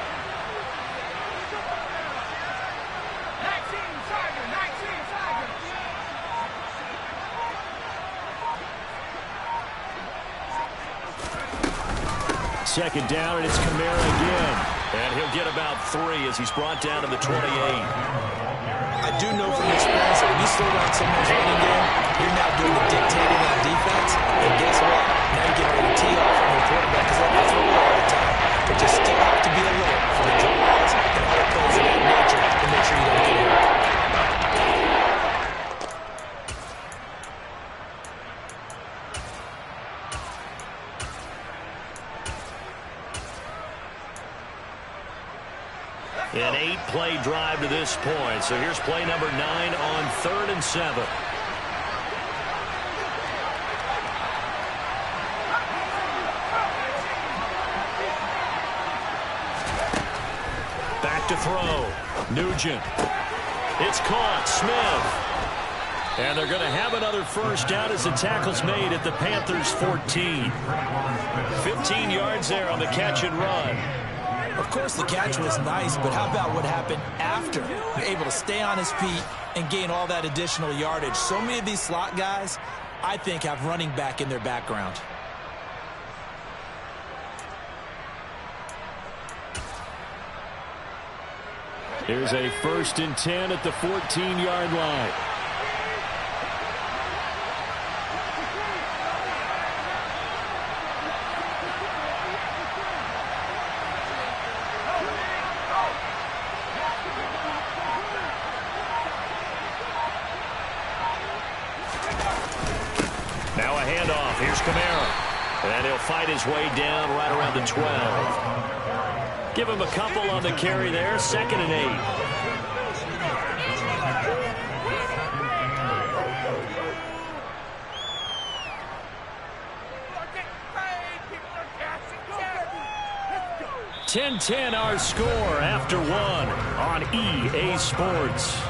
second down, and it's Kamara again. And he'll get about 3 as he's brought down to the 28. I do know from experience that when you slow down someone's running game, you're now doing the dictating on defense. And guess what? Now you're getting ready to tee off on your quarterback because they're not throwing all the time. But you still have to be alert for the draws and other plays of that nature to make sure you don't get hurt. An 8-play drive to this point. So here's play number 9 on 3rd and 7. Back to throw. Nugent. It's caught. Smith. And they're going to have another first down as the tackle's made at the Panthers' 14. 15 yards there on the catch and run. Of course, the catch was nice, but how about what happened after? Able to stay on his feet and gain all that additional yardage. So many of these slot guys, I think, have running back in their background. Here's a 1st and 10 at the 14-yard line. Now a handoff. Here's Kamara. And he'll fight his way down right around the 12. Give him a couple on the carry there. 2nd and 8. (10-10) our score after 1 on EA Sports.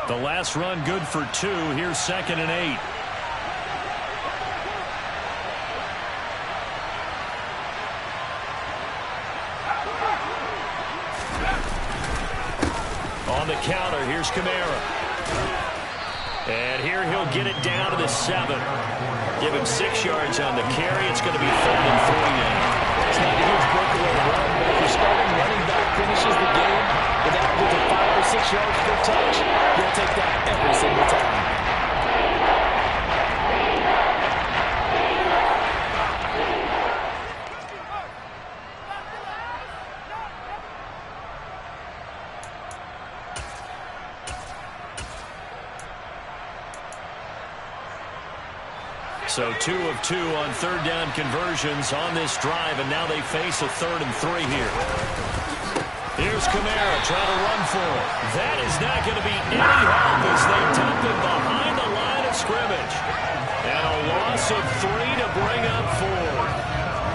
The last run good for 2. Here's 2nd and 8. On the counter, here's Kamara. And here he'll get it down to the 7. Give him 6 yards on the carry. It's going to be 3rd and 3 now. It's not a huge breakaway run, but if your starting running back finishes the game with average of 5 or 6 yards per touch, you'll take that every single time. So 2 of 2 on 3rd down conversions on this drive, and now they face a 3rd and 3 here. Here's Kamara trying to run for it. That is not going to be any help as they dump him behind the line of scrimmage. And a loss of 3 to bring up 4.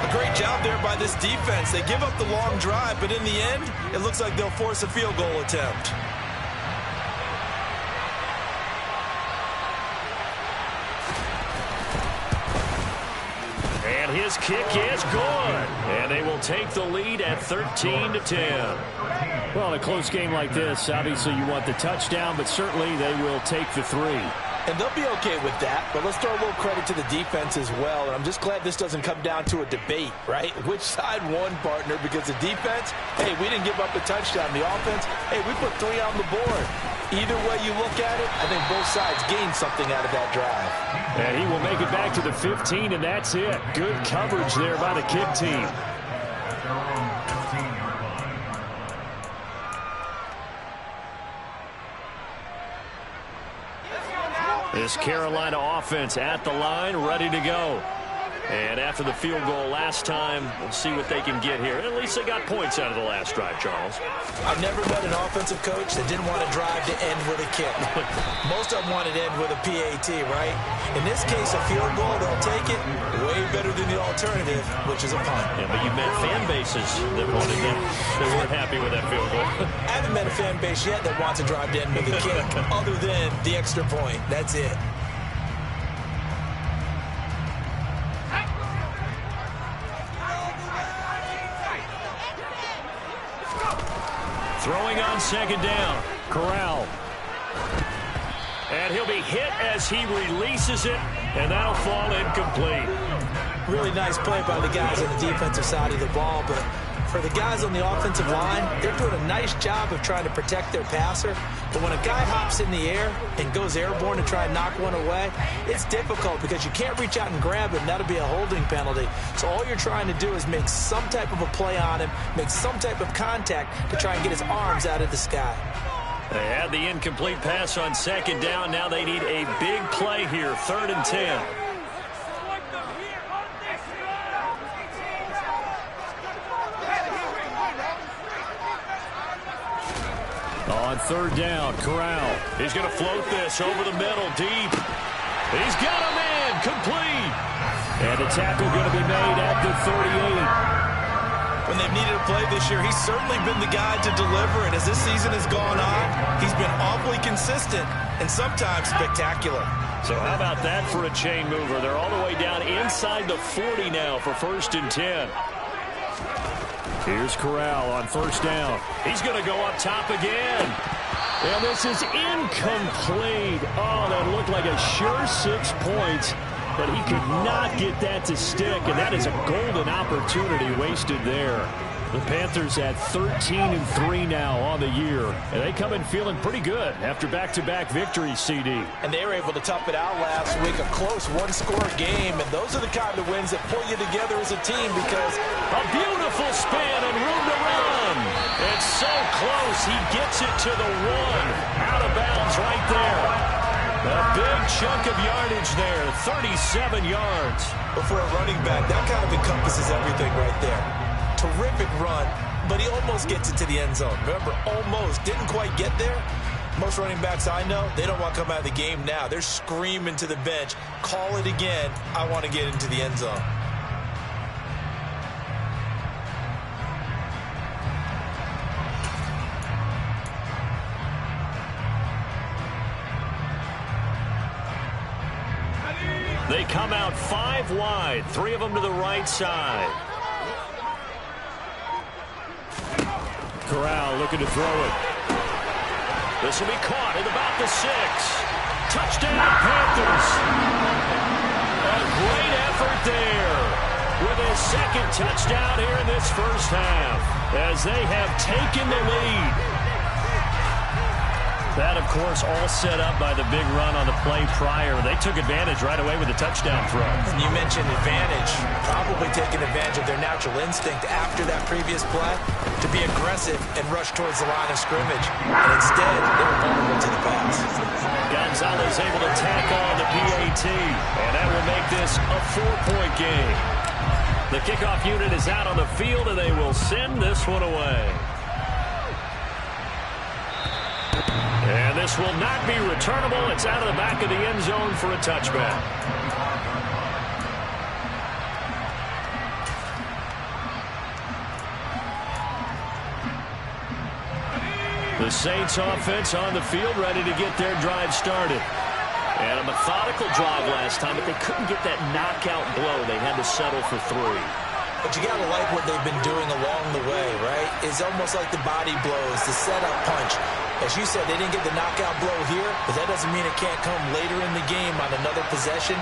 A great job there by this defense. They give up the long drive, but in the end, it looks like they'll force a field goal attempt. And his kick is good. And they will take the lead at 13-10. Well, in a close game like this, obviously you want the touchdown, but certainly they will take the 3. And they'll be okay with that, but let's throw a little credit to the defense as well. And I'm just glad this doesn't come down to a debate, right? Which side won, partner? Because the defense, hey, we didn't give up a touchdown. The offense, hey, we put 3 on the board. Either way you look at it, I think both sides gained something out of that drive. And he will make it back to the 15, and that's it. Good coverage there by the kick team. This Carolina offense at the line, ready to go. And after the field goal last time, we'll see what they can get here. At least they got points out of the last drive, Charles. I've never met an offensive coach that didn't want to drive to end with a kick. Most of them wanted to end with a PAT, right? In this case, a field goal, they'll take it way better than the alternative, which is a punt. Yeah, but you've met fan bases that wanted them. They weren't happy with that field goal. I haven't met a fan base yet that wants to drive to end with a kick other than the extra point. That's it. Throwing on second down. Corral. And he'll be hit as he releases it, and that'll fall incomplete. Really nice play by the guys on the defensive side of the ball, but for the guys on the offensive line, they're doing a nice job of trying to protect their passer. But when a guy hops in the air and goes airborne to try and knock one away, it's difficult because you can't reach out and grab him. That'll be a holding penalty. So all you're trying to do is make some type of a play on him, make some type of contact to try and get his arms out of the sky. They had the incomplete pass on second down. Now they need a big play here, 3rd and 10. On 3rd down, Corral. He's going to float this over the middle, deep. He's got him in, complete. And the tackle going to be made at the 38. When they've needed a play this year, he's certainly been the guy to deliver. And as this season has gone on, he's been awfully consistent and sometimes spectacular. So how about that for a chain mover? They're all the way down inside the 40 now for 1st and 10. Here's Corral on 1st down. He's going to go up top again. And this is incomplete. Oh, that looked like a sure 6 points, but he could not get that to stick, and that is a golden opportunity wasted there. The Panthers at 13-3 now on the year, and they come in feeling pretty good after back-to-back victories, CD. And they were able to tough it out last week, a close one-score game, and those are the kind of wins that pull you together as a team because a beautiful spin and room to run. It's so close, he gets it to the 1. Out of bounds right there. A big chunk of yardage there, 37 yards. But for a running back, that kind of encompasses everything right there. Terrific run, but he almost gets it to the end zone. Remember, almost. Didn't quite get there. Most running backs I know, they don't want to come out of the game now. They're screaming to the bench, call it again. I want to get into the end zone. They come out 5 wide, 3 of them to the right side. Corral looking to throw it. This will be caught at about the 6. Touchdown, Panthers. A great effort there with his 2nd touchdown here in this first half as they have taken the lead. That, of course, all set up by the big run on the play prior. They took advantage right away with the touchdown throw. And you mentioned advantage, probably taking advantage of their natural instinct after that previous play to be aggressive and rush towards the line of scrimmage. And instead, they were vulnerable to the pass. Gonzalez able to tack on the PAT, and that will make this a 4-point game. The kickoff unit is out on the field, and they will send this one away. And this will not be returnable. It's out of the back of the end zone for a touchback. The Saints offense on the field ready to get their drive started. And a methodical drive last time, but they couldn't get that knockout blow. They had to settle for 3. But you got to like what they've been doing along the way, right? It's almost like the body blows, the setup punch. As you said, they didn't get the knockout blow here, but that doesn't mean it can't come later in the game on another possession.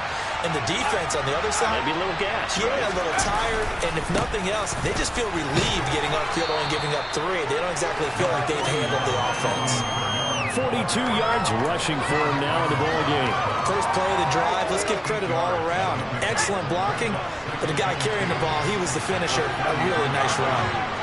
And the defense on the other side, maybe a little gas. Yeah, right? A little tired. And if nothing else, they just feel relieved getting upfield and giving up 3. They don't exactly feel like they've handled the offense. 42 yards rushing for him now in the ball game. First play of the drive, let's give credit all around. Excellent blocking, but the guy carrying the ball, he was the finisher. A really nice run.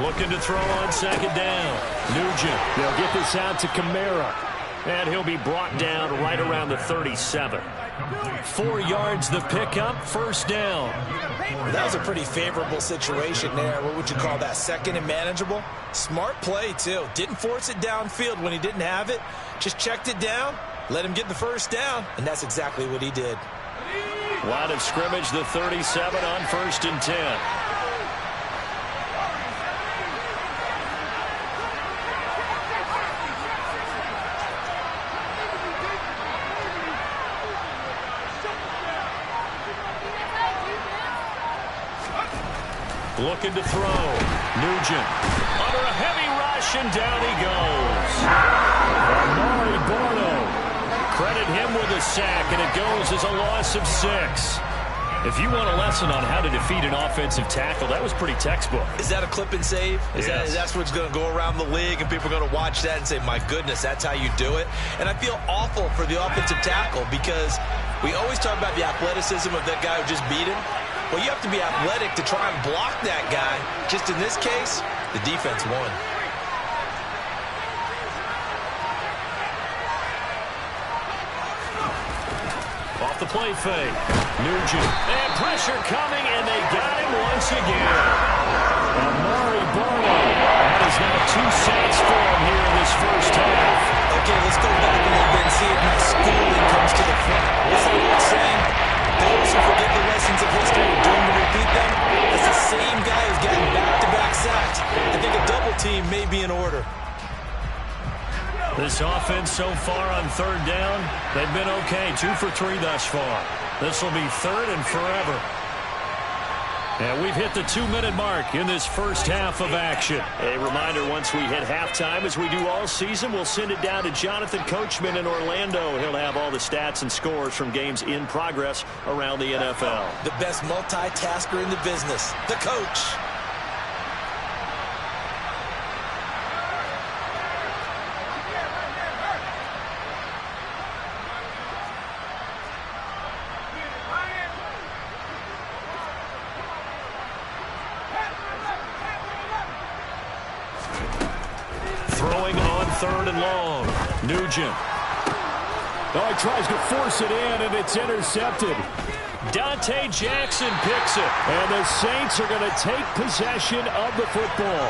Looking to throw on second down. Nugent. They'll get this out to Kamara. And he'll be brought down right around the 37. 4 yards the pickup, first down. That was a pretty favorable situation there. What would you call that? Second and manageable? Smart play, too. Didn't force it downfield when he didn't have it. Just checked it down, let him get the first down, and that's exactly what he did. Line of scrimmage, the 37 on 1st and 10. Looking to throw. Nugent. Under a heavy rush, and down he goes. Amari Barno. Credit him with a sack, and it goes as a loss of 6. If you want a lesson on how to defeat an offensive tackle, that was pretty textbook. Is that a clip and save? Yes. That's what's going to go around the league, and people are going to watch that and say, my goodness, that's how you do it? And I feel awful for the offensive tackle because we always talk about the athleticism of that guy who just beat him. Well, you have to be athletic to try and block that guy. Just in this case, the defense won. Off the play fake. Nugent. And pressure coming, and they got him once again. Amari Barno. That is now 2 sacks for him here in this first half. Okay, let's go back a little bit and see if my schooling comes to the front. What's the old saying? Those who forget the lessons of history are doomed to repeat them. That's the same guy who's getting back-to-back sacks. I think a double team may be in order. This offense so far on 3rd down, they've been okay. 2 for 3 thus far. This will be 3rd and forever. And we've hit the 2-minute mark in this first half of action. A reminder, once we hit halftime, as we do all season, we'll send it down to Jonathan Coachman in Orlando. He'll have all the stats and scores from games in progress around the NFL. The best multitasker in the business, the coach. Throwing on 3rd and long. Nugent. Oh, he tries to force it in, and it's intercepted. Dante Jackson picks it. And the Saints are going to take possession of the football.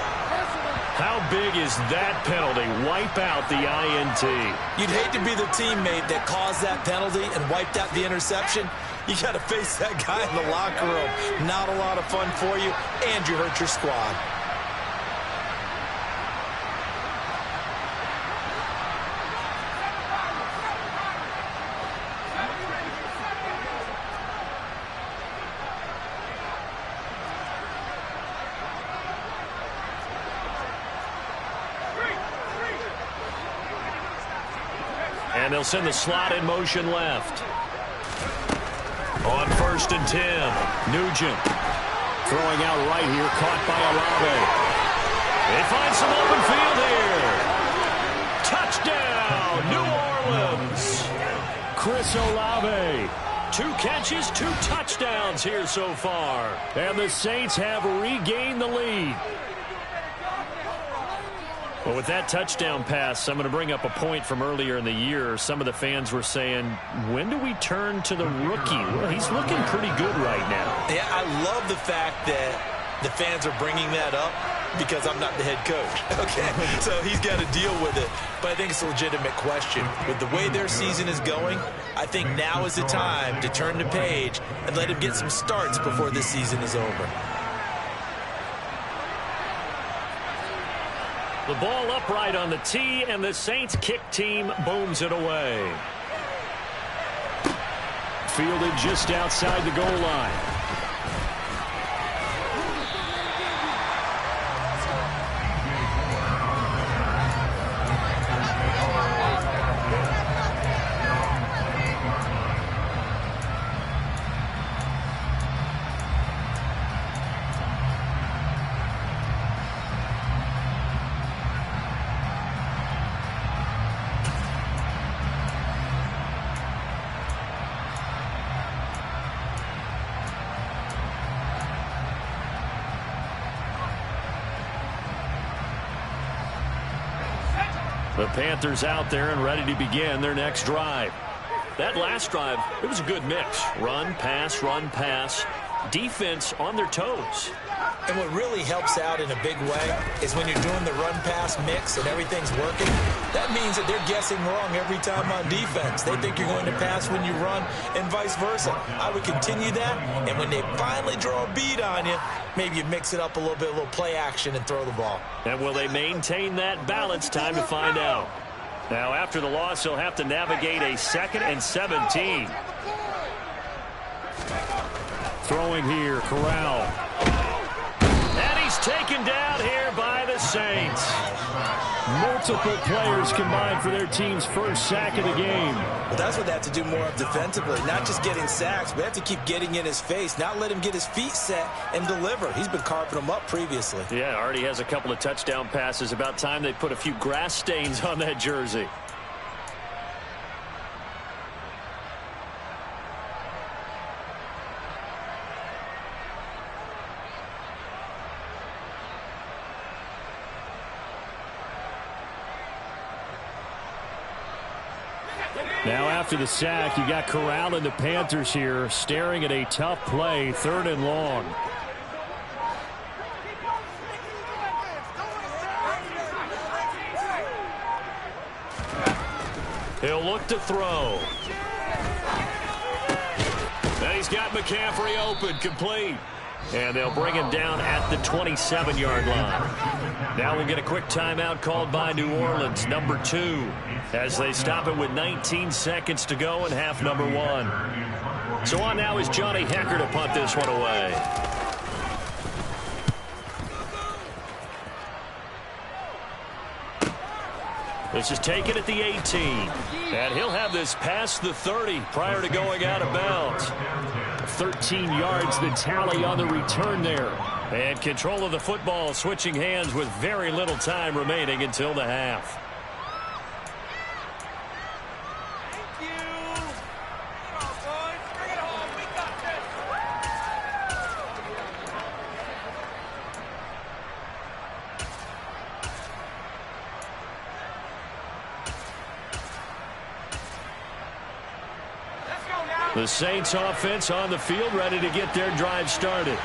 How big is that penalty? Wipe out the INT. You'd hate to be the teammate that caused that penalty and wiped out the interception. You got to face that guy in the locker room. Not a lot of fun for you, and you hurt your squad. And they'll send the slot in motion left. On 1st and 10, Nugent. Throwing out right here, caught by Olave. They find some open field here. Touchdown, New Orleans. Chris Olave. 2 catches, 2 touchdowns here so far. And the Saints have regained the lead. Well, with that touchdown pass, I'm going to bring up a point from earlier in the year. Some of the fans were saying, when do we turn to the rookie? Well, he's looking pretty good right now. Yeah, I love the fact that the fans are bringing that up because I'm not the head coach. Okay, so he's got to deal with it. But I think it's a legitimate question. With the way their season is going, I think now is the time to turn the page and let him get some starts before this season is over. The ball upright on the tee, and the Saints kick team booms it away. Fielded just outside the goal line. The Panthers out there and ready to begin their next drive. That last drive, it was a good mix. Run, pass, defense on their toes. And what really helps out in a big way is when you're doing the run-pass mix and everything's working, that means that they're guessing wrong every time on defense. They think you're going to pass when you run and vice versa. I would continue that, and when they finally draw a bead on you, maybe you mix it up a little bit, a little play action, and throw the ball. And will they maintain that balance? Time to find out. Now, after the loss, he'll have to navigate a 2nd and 17. Throwing here, Corral. And he's taken down here by the Saints. Multiple players combined for their team's first sack of the game. Well, that's what they have to do more of defensively, not just getting sacks, but have to keep getting in his face, not let him get his feet set and deliver. He's been carving them up previously. Yeah, already has a couple of touchdown passes. About time they put a few grass stains on that jersey. Now after the sack, you got Corral and the Panthers here staring at a tough play, 3rd and long. He'll look to throw. And he's got McCaffrey open, complete. And they'll bring him down at the 27-yard line. Now we'll get a quick timeout called by New Orleans, number 2, as they stop it with 19 seconds to go in half number 1. So on now is Johnny Hecker to punt this one away. This is taken at the 18. And he'll have this past the 30 prior to going out of bounds. 13 yards, the tally on the return there. And control of the football switching hands with very little time remaining until the half. The Saints offense on the field, ready to get their drive started.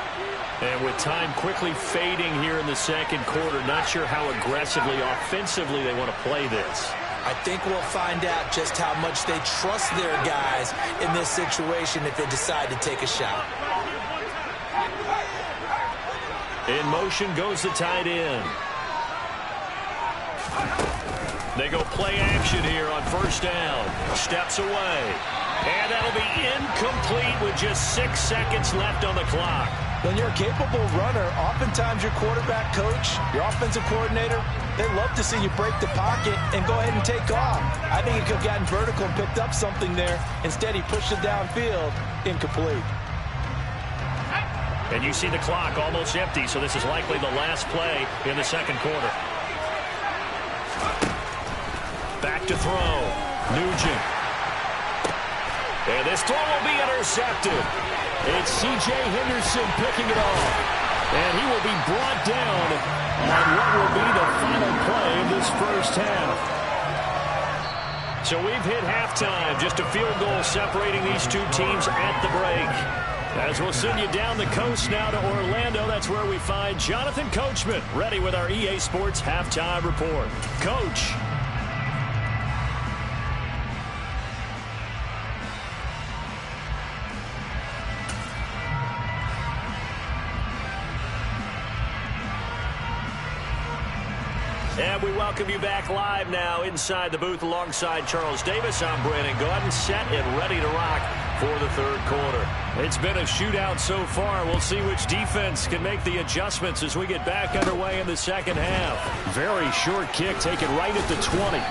And with time quickly fading here in the second quarter, not sure how aggressively, offensively they want to play this. I think we'll find out just how much they trust their guys in this situation if they decide to take a shot. In motion goes the tight end. They go play action here on first down. Steps away. And that'll be incomplete with just 6 seconds left on the clock. When you're a capable runner, oftentimes your quarterback coach, your offensive coordinator, they love to see you break the pocket and go ahead and take off. I think he could have gotten vertical and picked up something there. Instead, he pushed it downfield, incomplete. And you see the clock almost empty, so this is likely the last play in the second quarter. Back to throw. Nugent. And this throw will be intercepted. It's C.J. Henderson picking it off. And he will be brought down on what will be the final play of this first half. So we've hit halftime. Just a field goal separating these two teams at the break. As we'll send you down the coast now to Orlando, that's where we find Jonathan Coachman, ready with our EA Sports Halftime Report. Coach. And we welcome you back live now inside the booth alongside Charles Davis. I'm Brandon Gaudin, set and ready to rock for the third quarter. It's been a shootout so far. We'll see which defense can make the adjustments as we get back underway in the second half. Very short kick taken right at the 20.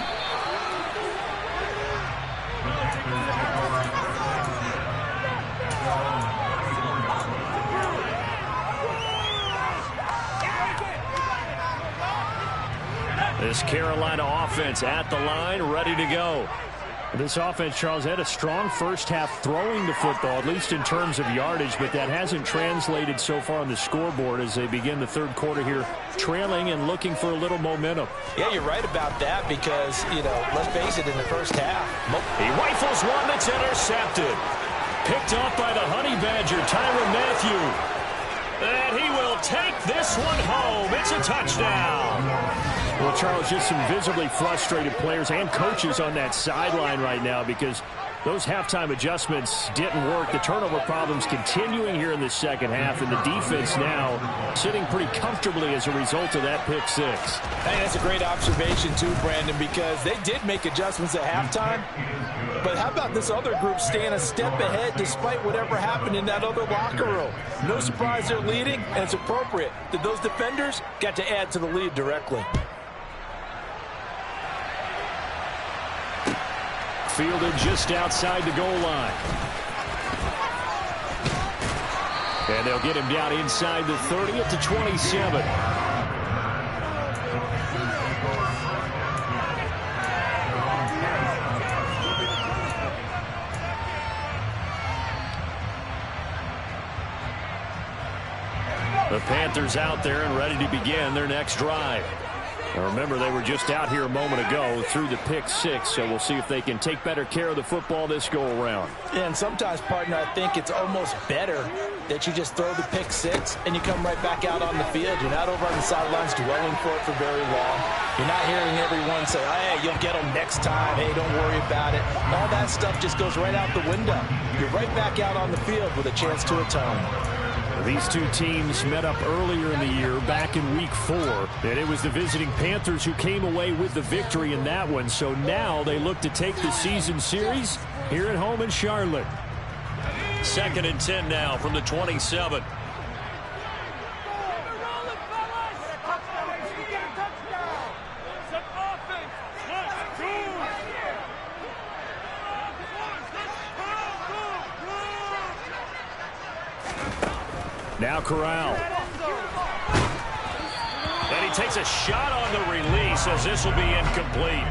This Carolina offense at the line, ready to go. This offense, Charles, had a strong first half throwing the football, at least in terms of yardage, but that hasn't translated so far on the scoreboard as they begin the third quarter here, trailing and looking for a little momentum. Yeah, you're right about that because, let's face it, in the first half. He rifles one that's intercepted. Picked off by the Honey Badger, Tyrann Mathieu. And he will take this one home. It's a touchdown. Well, Charles, just some visibly frustrated players and coaches on that sideline right now because those halftime adjustments didn't work. The turnover problems continuing here in the second half, and the defense now sitting pretty comfortably as a result of that pick six. Hey, that's a great observation too, Brandon, because they did make adjustments at halftime. But how about this other group staying a step ahead despite whatever happened in that other locker room? No surprise they're leading, and it's appropriate that those defenders got to add to the lead directly. Fielded just outside the goal line. And they'll get him down inside the 30 at the 27. The Panthers out there and ready to begin their next drive. And remember, they were just out here a moment ago through the pick six, so we'll see if they can take better care of the football this go-around. Yeah, and sometimes, partner, I think it's almost better that you just throw the pick six and you come right back out on the field. You're not over on the sidelines dwelling for it for very long. You're not hearing everyone say, hey, you'll get them next time. Hey, don't worry about it. All that stuff just goes right out the window. You're right back out on the field with a chance to atone. These two teams met up earlier in the year, back in week 4, and it was the visiting Panthers who came away with the victory in that one. So now they look to take the season series here at home in Charlotte. 2nd and 10 now from the 27. Now Corral. And he takes a shot on the release as this will be incomplete.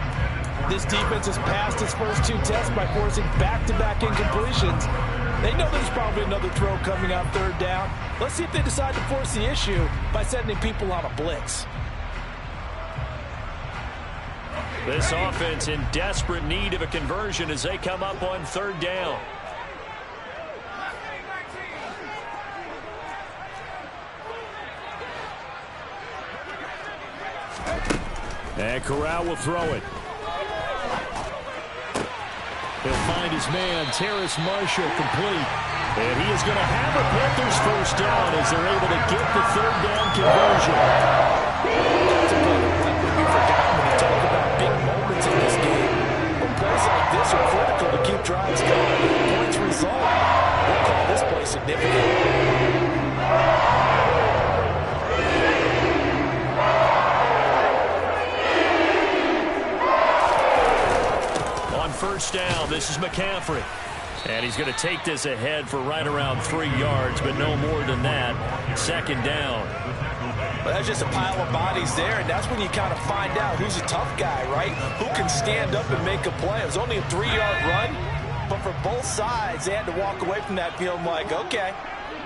This defense has passed its first 2 tests by forcing back-to-back incompletions. They know there's probably another throw coming on 3rd down. Let's see if they decide to force the issue by sending people on a blitz. This offense in desperate need of a conversion as they come up on 3rd down. And Corral will throw it. He'll find his man, Terrace Marshall, complete. And he is going to have a Panthers first down as they're able to get the 3rd down conversion. That's a play that might be forgotten when you talk about big moments in this game. But plays like this are critical to keep drives going. Points result. We'll call this play significant. First down, this is McCaffrey. And he's going to take this ahead for right around 3 yards, but no more than that. 2nd down. Well, that's just a pile of bodies there, and that's when you kind of find out who's a tough guy, right? Who can stand up and make a play. It was only a 3-yard run, but for both sides, they had to walk away from that feeling like, okay,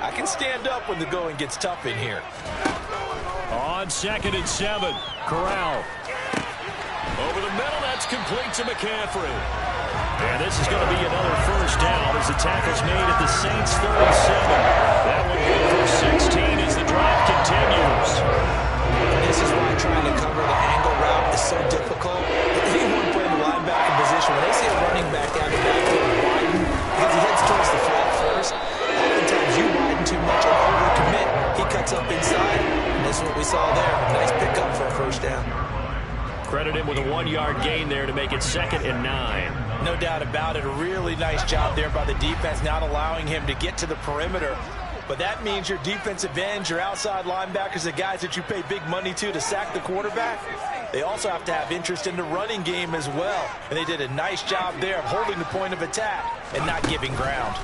I can stand up when the going gets tough in here. On 2nd and 7, Corral. Over the middle, that's complete to McCaffrey. And this is going to be another first down as the tackle's made at the Saints 37. That one good for 16 as the drive continues. This is why trying to cover the angle route is so difficult. Anyone playing the linebacker position, when they see a running back out of the backfield widen, because he heads towards the flat first, oftentimes you widen too much and overcommit. He cuts up inside, and this is what we saw there. Nice pickup for a first down. Credit him with a 1-yard gain there to make it 2nd and 9. No doubt about it. A really nice job there by the defense, not allowing him to get to the perimeter. But that means your defensive ends, your outside linebackers, the guys that you pay big money to sack the quarterback, they also have to have interest in the running game as well. And they did a nice job there of holding the point of attack and not giving ground.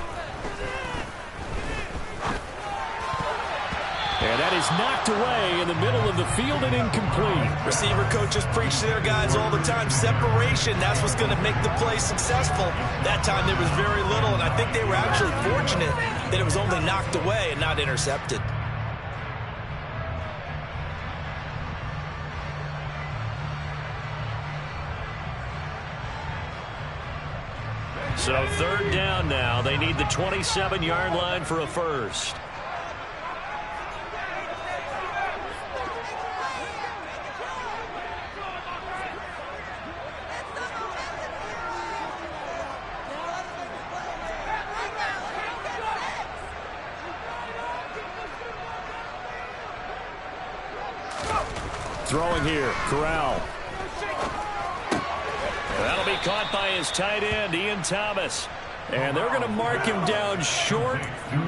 And that is knocked away in the middle of the field and incomplete. Receiver coaches preach to their guys all the time. Separation, that's what's going to make the play successful. That time there was very little, and I think they were actually fortunate that it was only knocked away and not intercepted. So 3rd down now. They need the 27-yard line for a first. Throwing here, Corral. That'll be caught by his tight end, Ian Thomas. And they're going to mark him down short,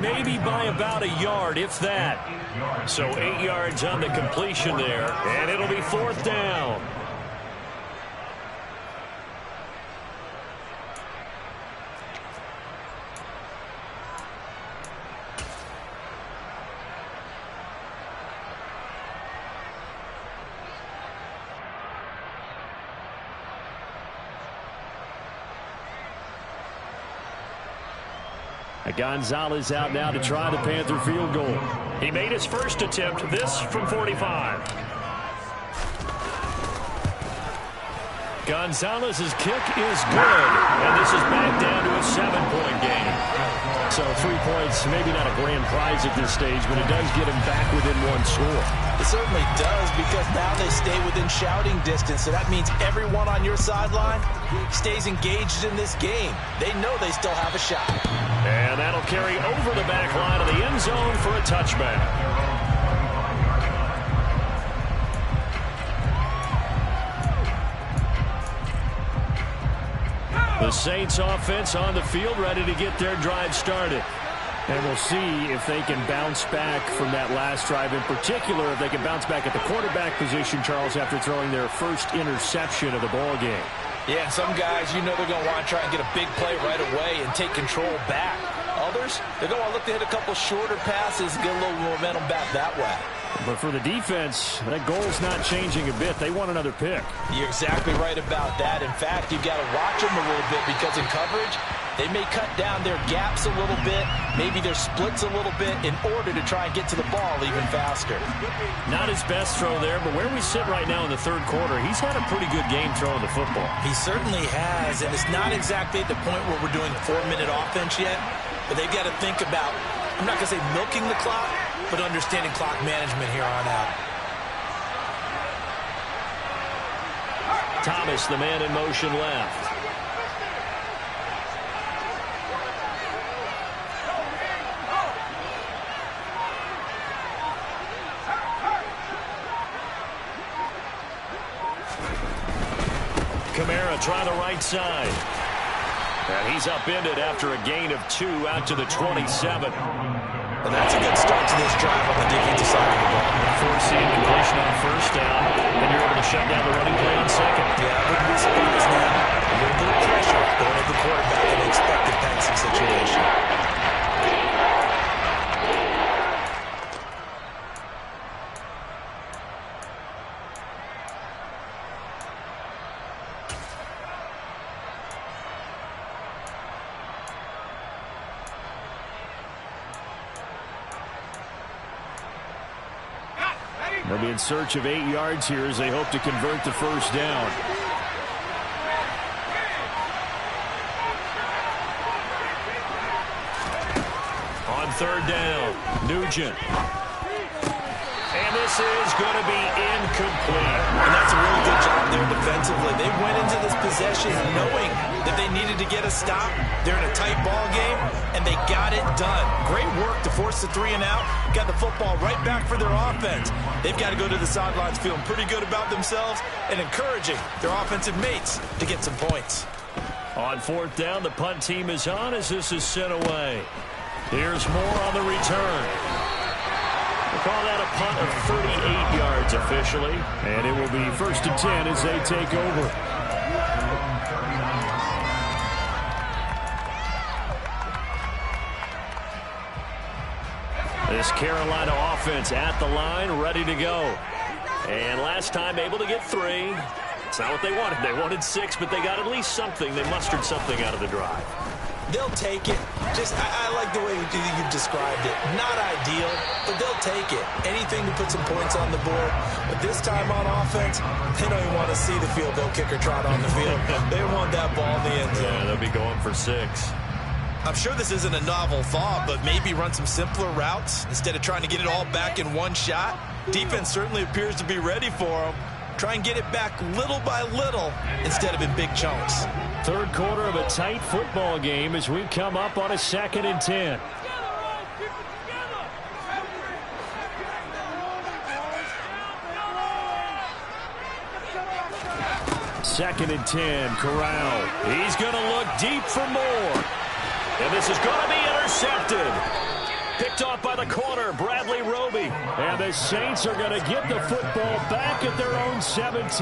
maybe by about a yard, if that. So 8 yards on the completion there, and it'll be 4th down. Gonzalez out now to try the Panther field goal. He made his first attempt, this from 45. Gonzalez's kick is good, and this is back down to a 7-point game. So 3 points, maybe not a grand prize at this stage, but it does get him back within 1 score. It certainly does, because now they stay within shouting distance, so that means everyone on your sideline stays engaged in this game. They know they still have a shot. And that'll carry over the back line of the end zone for a touchback. The Saints offense on the field, ready to get their drive started. And we'll see if they can bounce back from that last drive. In particular, if they can bounce back at the quarterback position, Charles, after throwing their first interception of the ball game. Yeah, some guys, you know they're going to want to try and get a big play right away and take control back. Others, they're going to look to hit a couple shorter passes and get a little momentum back that way. But for the defense, that goal's not changing a bit. They want another pick. You're exactly right about that. In fact, you've got to watch them a little bit, because in coverage, they may cut down their gaps a little bit, maybe their splits a little bit, in order to try and get to the ball even faster. Not his best throw there, but where we sit right now in the 3rd quarter, he's had a pretty good game throwing the football. He certainly has, and it's not exactly at the point where we're doing 4-minute offense yet, but they've got to think about, I'm not going to say milking the clock, but understanding clock management here on out. Thomas, the man in motion left. Kamara try the right side. And he's upended after a gain of 2 out to the 27. And that's a good start to this drive on the defensive side of the ball. Forcing completion on 1st down, and you're able to shut down the running play on 2nd. Yeah, I wouldn't be surprised now. A little bit of pressure going to the quarterback in an expected passing situation. They'll be in search of 8 yards here as they hope to convert the 1st down. On 3rd down, Nugent. And this is going to be incomplete. And that's a really good job there defensively. They went into this possession knowing that they needed to get a stop. They're in a tight ball game, and they got it done. Great work to force the 3 and out. Got the football right back for their offense. They've got to go to the sidelines feeling pretty good about themselves and encouraging their offensive mates to get some points. On 4th down, the punt team is on as this is sent away. Here's more on the return. We'll call that a punt of 38 yards officially, and it will be 1st and 10 as they take over. This Carolina offense at the line, ready to go. And last time able to get 3. It's not what they wanted. They wanted 6, but they got at least something. They mustered something out of the drive. They'll take it. I like the way you've described it. Not ideal, but they'll take it. Anything to put some points on the board. But this time on offense, they don't even want to see the field goal kicker trot on the field. They want that ball in the end zone. Yeah, they'll be going for 6. I'm sure this isn't a novel thought, but maybe run some simpler routes instead of trying to get it all back in one shot. Defense certainly appears to be ready for them. Try and get it back little by little instead of in big chunks. Third quarter of a tight football game as we come up on a 2nd and 10. Second and 10, Corral. He's going to look deep for more. And this is going to be intercepted. Picked off by the corner, Bradley Roby. And the Saints are going to get the football back at their own 17.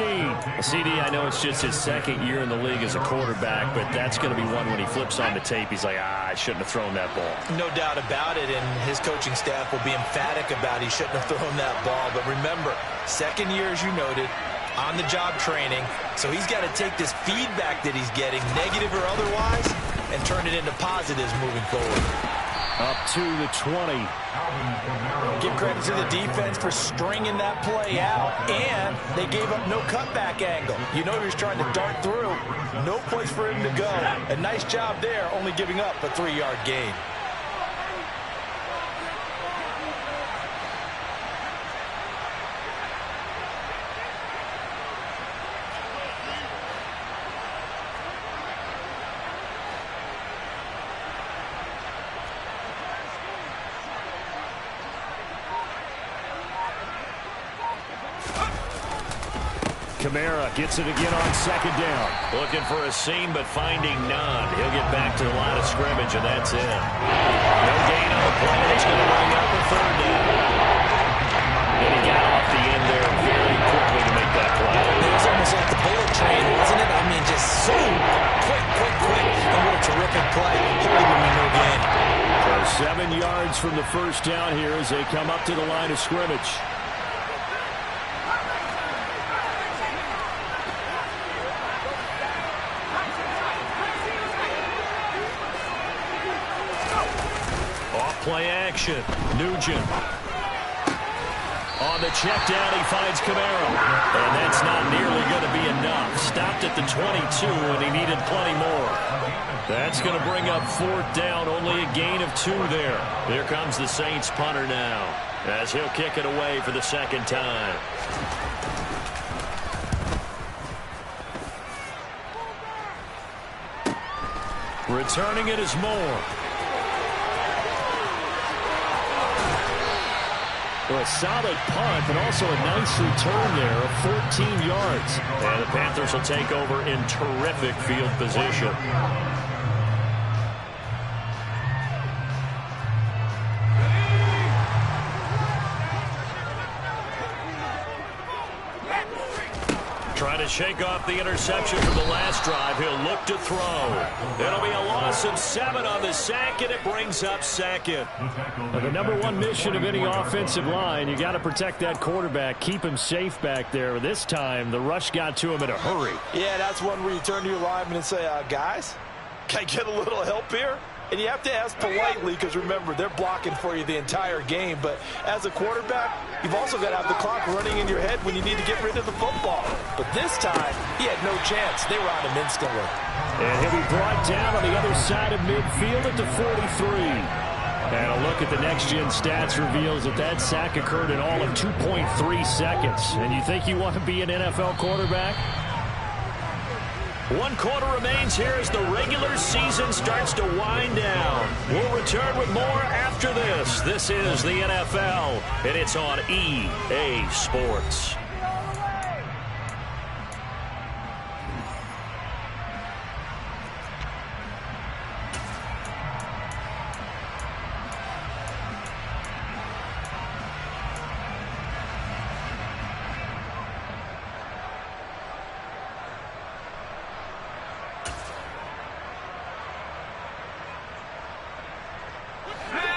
CD, I know it's just his 2nd year in the league as a quarterback, but that's going to be one when he flips on the tape. He's like, I shouldn't have thrown that ball. No doubt about it, and his coaching staff will be emphatic about he shouldn't have thrown that ball. But remember, 2nd year, as you noted, on-the-job training. So he's got to take this feedback that he's getting, negative or otherwise, and turn it into positives moving forward. Up to the 20. Give credit to the defense for stringing that play out, and they gave up no cutback angle. You know he was trying to dart through. No place for him to go. A nice job there, only giving up a 3-yard gain. Kamara gets it again on 2nd down. Looking for a seam, but finding none. He'll get back to the line of scrimmage, and that's it. No gain on the play. It's going to bring up a 3rd down. And he got off the end there very quickly to make that play. It was almost like the bullet train, wasn't it? I mean, just so quick. And what a terrific play. Holding him in no gain. So 7 yards from the first down here as they come up to the line of scrimmage. Play action. Nugent. On the check down, he finds Camaro. And that's not nearly going to be enough. Stopped at the 22, and he needed plenty more. That's going to bring up 4th down. Only a gain of 2 there. Here comes the Saints punter now, as he'll kick it away for the 2nd time. Returning it is Moore. Well, a solid punt, but also a nice return there of 14 yards. And the Panthers will take over in terrific field position. Trying to shake off the interception from the last drive. He'll look to throw. It'll be a loss of 7 on the sack, and it brings up 2nd. Well, the #1 mission of any offensive line, you got to protect that quarterback, keep him safe back there. This time, the rush got to him in a hurry. Yeah, that's one where you turn to your lineman and say, guys, can I get a little help here? And you have to ask politely because, remember, they're blocking for you the entire game. But as a quarterback, you've also got to have the clock running in your head when you need to get rid of the football. But this time, he had no chance. They were on him instantly. And he'll be brought down on the other side of midfield at the 43. And a look at the next-gen stats reveals that sack occurred in all of 2.3 seconds. And you think you want to be an NFL quarterback? 1 quarter remains here as the regular season starts to wind down. We'll return with more after this. This is the NFL, and it's on EA Sports.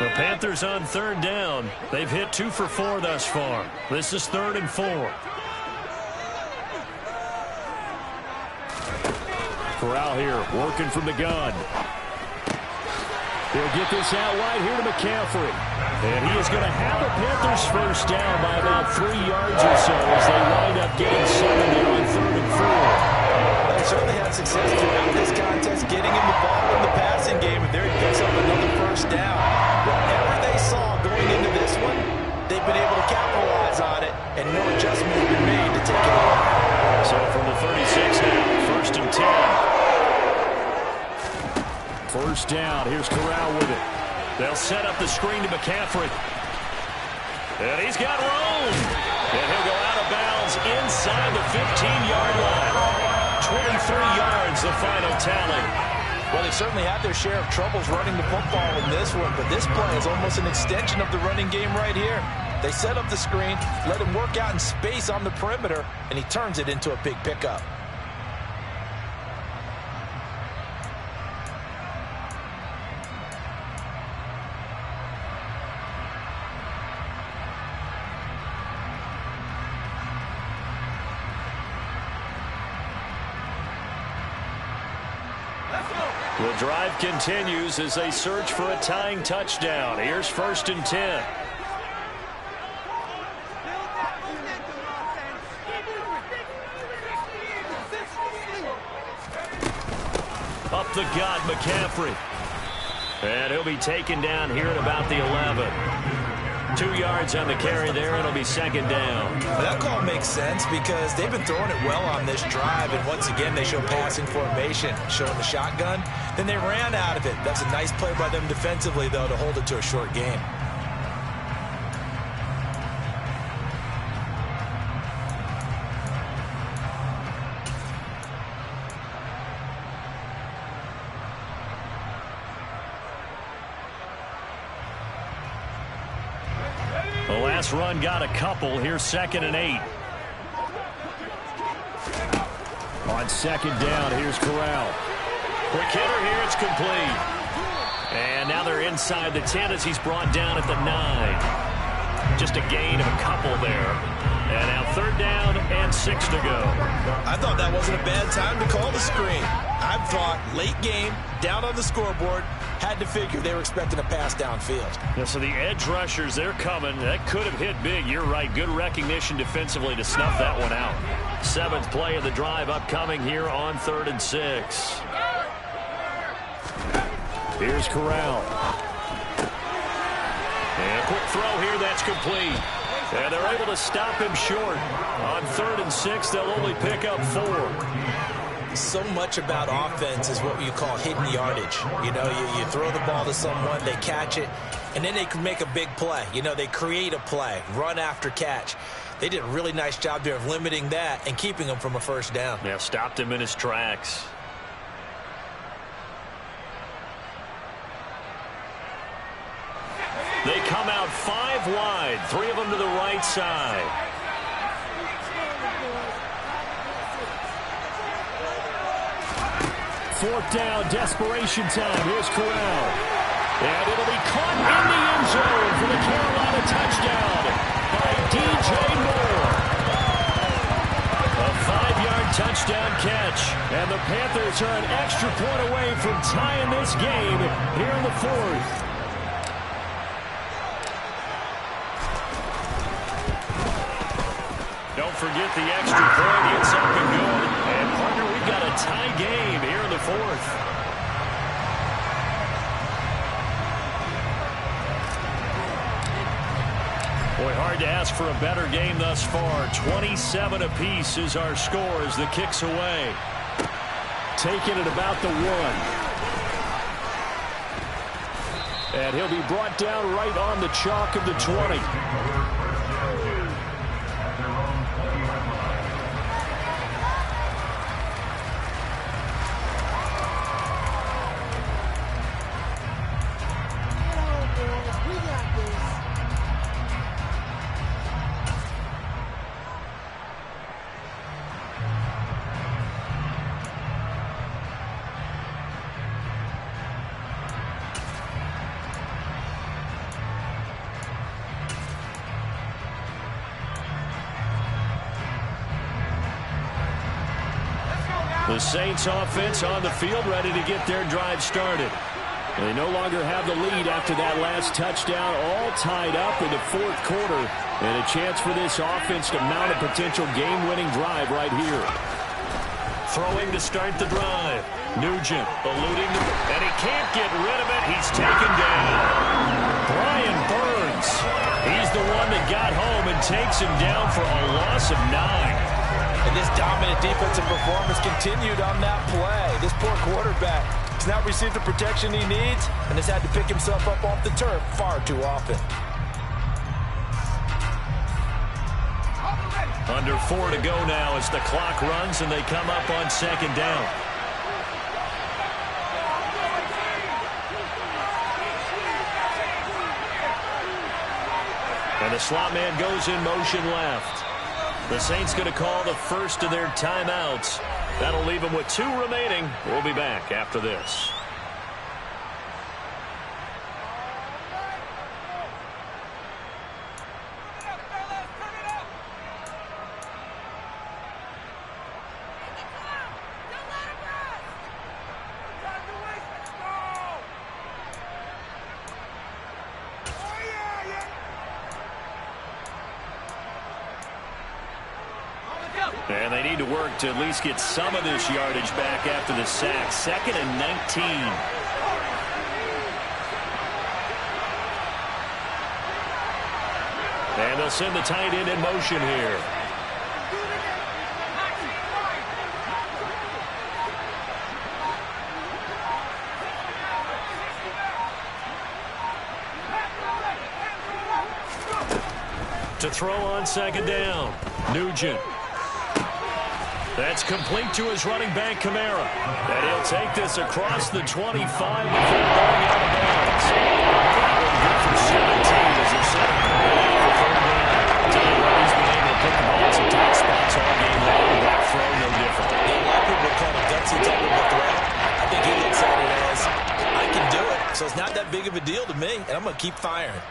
The Panthers on third down. They've hit 2 for 4 thus far. This is 3rd and 4. Corral here, working from the gun. He'll get this out wide here to McCaffrey. And he is going to have the Panthers first down by about 3 yards or so as they wind up getting 7 there on 3rd and 4. They certainly had success throughout this contest, getting him the ball in the passing game, and there he picks up another first down. Whatever they saw going into this one, they've been able to capitalize on it, and no adjustment has been made to take it away. So from the 36 now, 1st and 10. First down, here's Corral with it. They'll set up the screen to McCaffrey. And he's got room. And he'll go out of bounds inside the 15-yard line. 23 yards, the final tally. Well, they certainly had their share of troubles running the football in this one, but this play is almost an extension of the running game right here. They set up the screen, let him work out in space on the perimeter, and he turns it into a big pickup. The drive continues as they search for a tying touchdown. Here's 1st and 10. Up the gut, McCaffrey. And he'll be taken down here at about the 11. 2 yards on the carry there, and it'll be 2nd down. That call makes sense because they've been throwing it well on this drive, and once again they show passing formation, showing the shotgun. Then they ran out of it. That's a nice play by them defensively, though, to hold it to a short game. The last run got a couple. Here's 2nd and 8. On 2nd down, here's Corral. Quick hitter here, it's complete. And now they're inside the 10 as he's brought down at the 9. Just a gain of a couple there. And now 3rd down and 6 to go. I thought that wasn't a bad time to call the screen. I thought late game, down on the scoreboard, had to figure they were expecting a pass downfield. Yeah, so the edge rushers, they're coming. That could have hit big. You're right. Good recognition defensively to snuff that one out. 7th play of the drive upcoming here on 3rd and 6. Here's Corral. And a quick throw here, that's complete. And they're able to stop him short. On 3rd and 6, they'll only pick up 4. So much about offense is what you call hidden yardage. You know, you throw the ball to someone, they catch it, and then they can make a big play. You know, they create a play, run after catch. They did a really nice job there of limiting that and keeping him from a first down. Yeah, stopped him in his tracks. They come out 5 wide, 3 of them to the right side. Fourth down, desperation time. Here's Corral. And it'll be caught in the end zone for the Carolina touchdown by DJ Moore. A 5-yard touchdown catch. And the Panthers are an extra point away from tying this game here in the 4th. Don't forget the extra point. It's up and good. And, partner, we've got a tie game here in the 4th. Boy, hard to ask for a better game thus far. 27 apiece is our score as the kick's away. Taking it about the 1. And he'll be brought down right on the chalk of the 20. The Saints offense on the field, ready to get their drive started. They no longer have the lead after that last touchdown, all tied up in the fourth quarter. And a chance for this offense to mount a potential game-winning drive right here. Throwing to start the drive. Nugent eluding, and he can't get rid of it. He's taken down. Brian Burns. He's the one that got home and takes him down for a loss of 9. And this dominant defensive performance continued on that play. This poor quarterback has not received the protection he needs and has had to pick himself up off the turf far too often. Under 4 to go now as the clock runs and they come up on second down. And the slot man goes in motion left. The Saints going to call the first of their timeouts. That'll leave them with 2 remaining. We'll be back after this. And they need to work to at least get some of this yardage back after the sack. 2nd and 19. And they'll send the tight end in motion here. To throw on second down. Nugent. That's complete to his running back, Kamara. And he'll take this across the 25 before going out of bounds. That will get for 17 as they're setting for third down. He's been able to put the ball in some tight spots all game long. That throw no different. A lot of people call it gutsy type of a throw. I think he looks at it as, I can do it, so it's not that big of a deal to me, and I'm going to keep firing.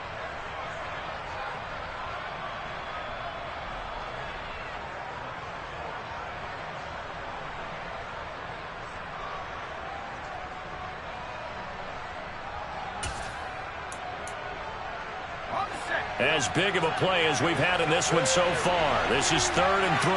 As big of a play as we've had in this one so far. This is 3rd and 3.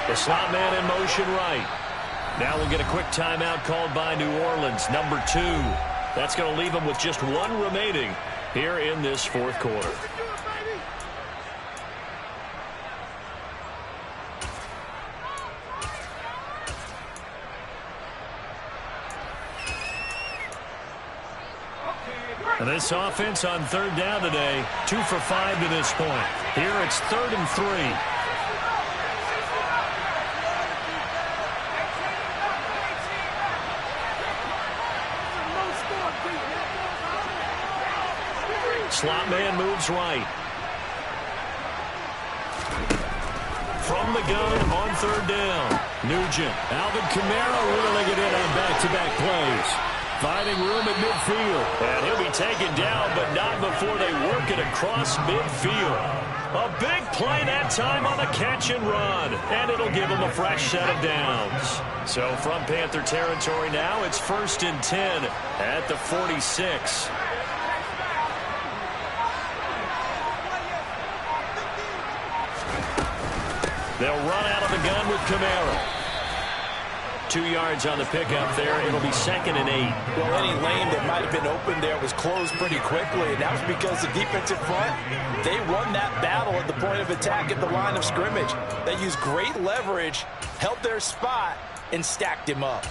The slot man in motion right. Now we'll get a quick timeout called by New Orleans, number 2. That's going to leave them with just 1 remaining here in this fourth quarter. And this offense on third down today, 2 for 5 to this point. Here it's 3rd and 3. Slot man moves right. From the gun on third down. Nugent. Alvin Kamara reeling it in on back-to-back plays. Finding room at midfield. And he'll be taken down, but not before they work it across midfield. A big play that time on the catch and run. And it'll give them a fresh set of downs. So from Panther territory now, it's 1st and 10 at the 46. They'll run out of the gun with Kamara. 2 yards on the pickup there. It'll be 2nd and 8. Well, any lane that might have been open there was closed pretty quickly, and that was because the defensive front, they won that battle at the point of attack at the line of scrimmage. They used great leverage, held their spot, and stacked him up.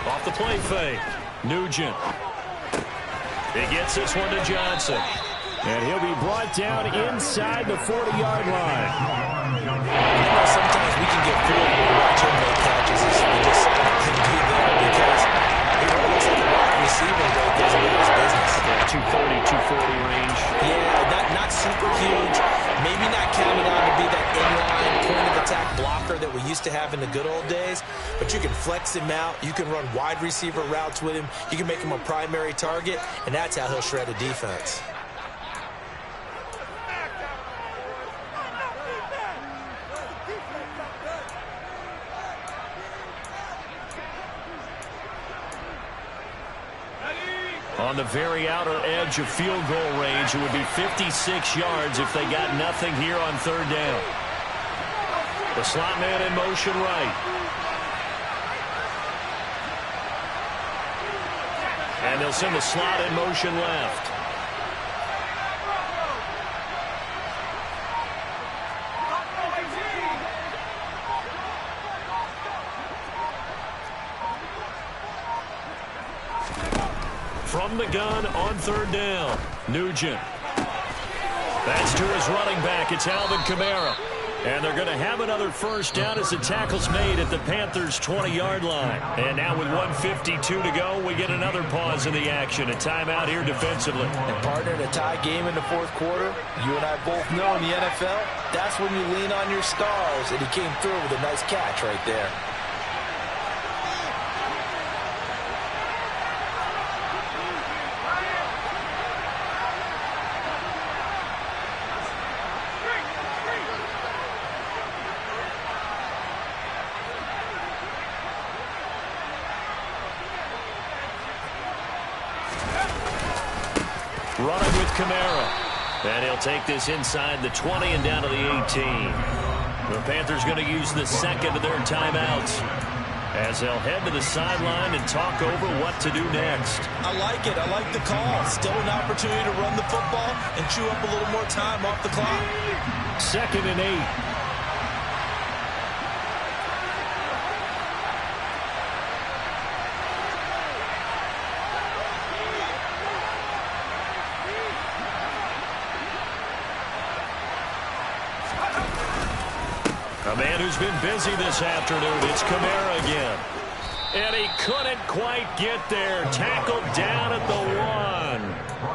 Off the play fake. Nugent. He gets this one to Johnson. And he'll be brought down inside the 40-yard line. You know, sometimes we can get fooled when we watch him make catches. We just can do that because he really looks like a wide receiver that does his business. Yeah, 230, 240 range. that we used to have in the good old days, but you can flex him out. You can run wide receiver routes with him. You can make him a primary target, and that's how he'll shred a defense. On the very outer edge of field goal range, it would be 56 yards if they got nothing here on third down. The slot man in motion right. And they'll send the slot in motion left. From the gun on third down, Nugent. That's to his running back. It's Alvin Kamara. And they're going to have another first down as the tackle's made at the Panthers' 20-yard line. And now with 1:52 to go, we get another pause in the action. A timeout here defensively. And partner, in a tie game in the fourth quarter, you and I both know in the NFL, that's when you lean on your stars. And he came through with a nice catch right there. Running with Kamara. And he'll take this inside the 20 and down to the 18. The Panthers going to use the second of their timeouts as they'll head to the sideline and talk over what to do next. I like it. I like the call. Still an opportunity to run the football and chew up a little more time off the clock. 2nd and 8. A man who's been busy this afternoon. It's Kamara again. And he couldn't quite get there. Tackled down at the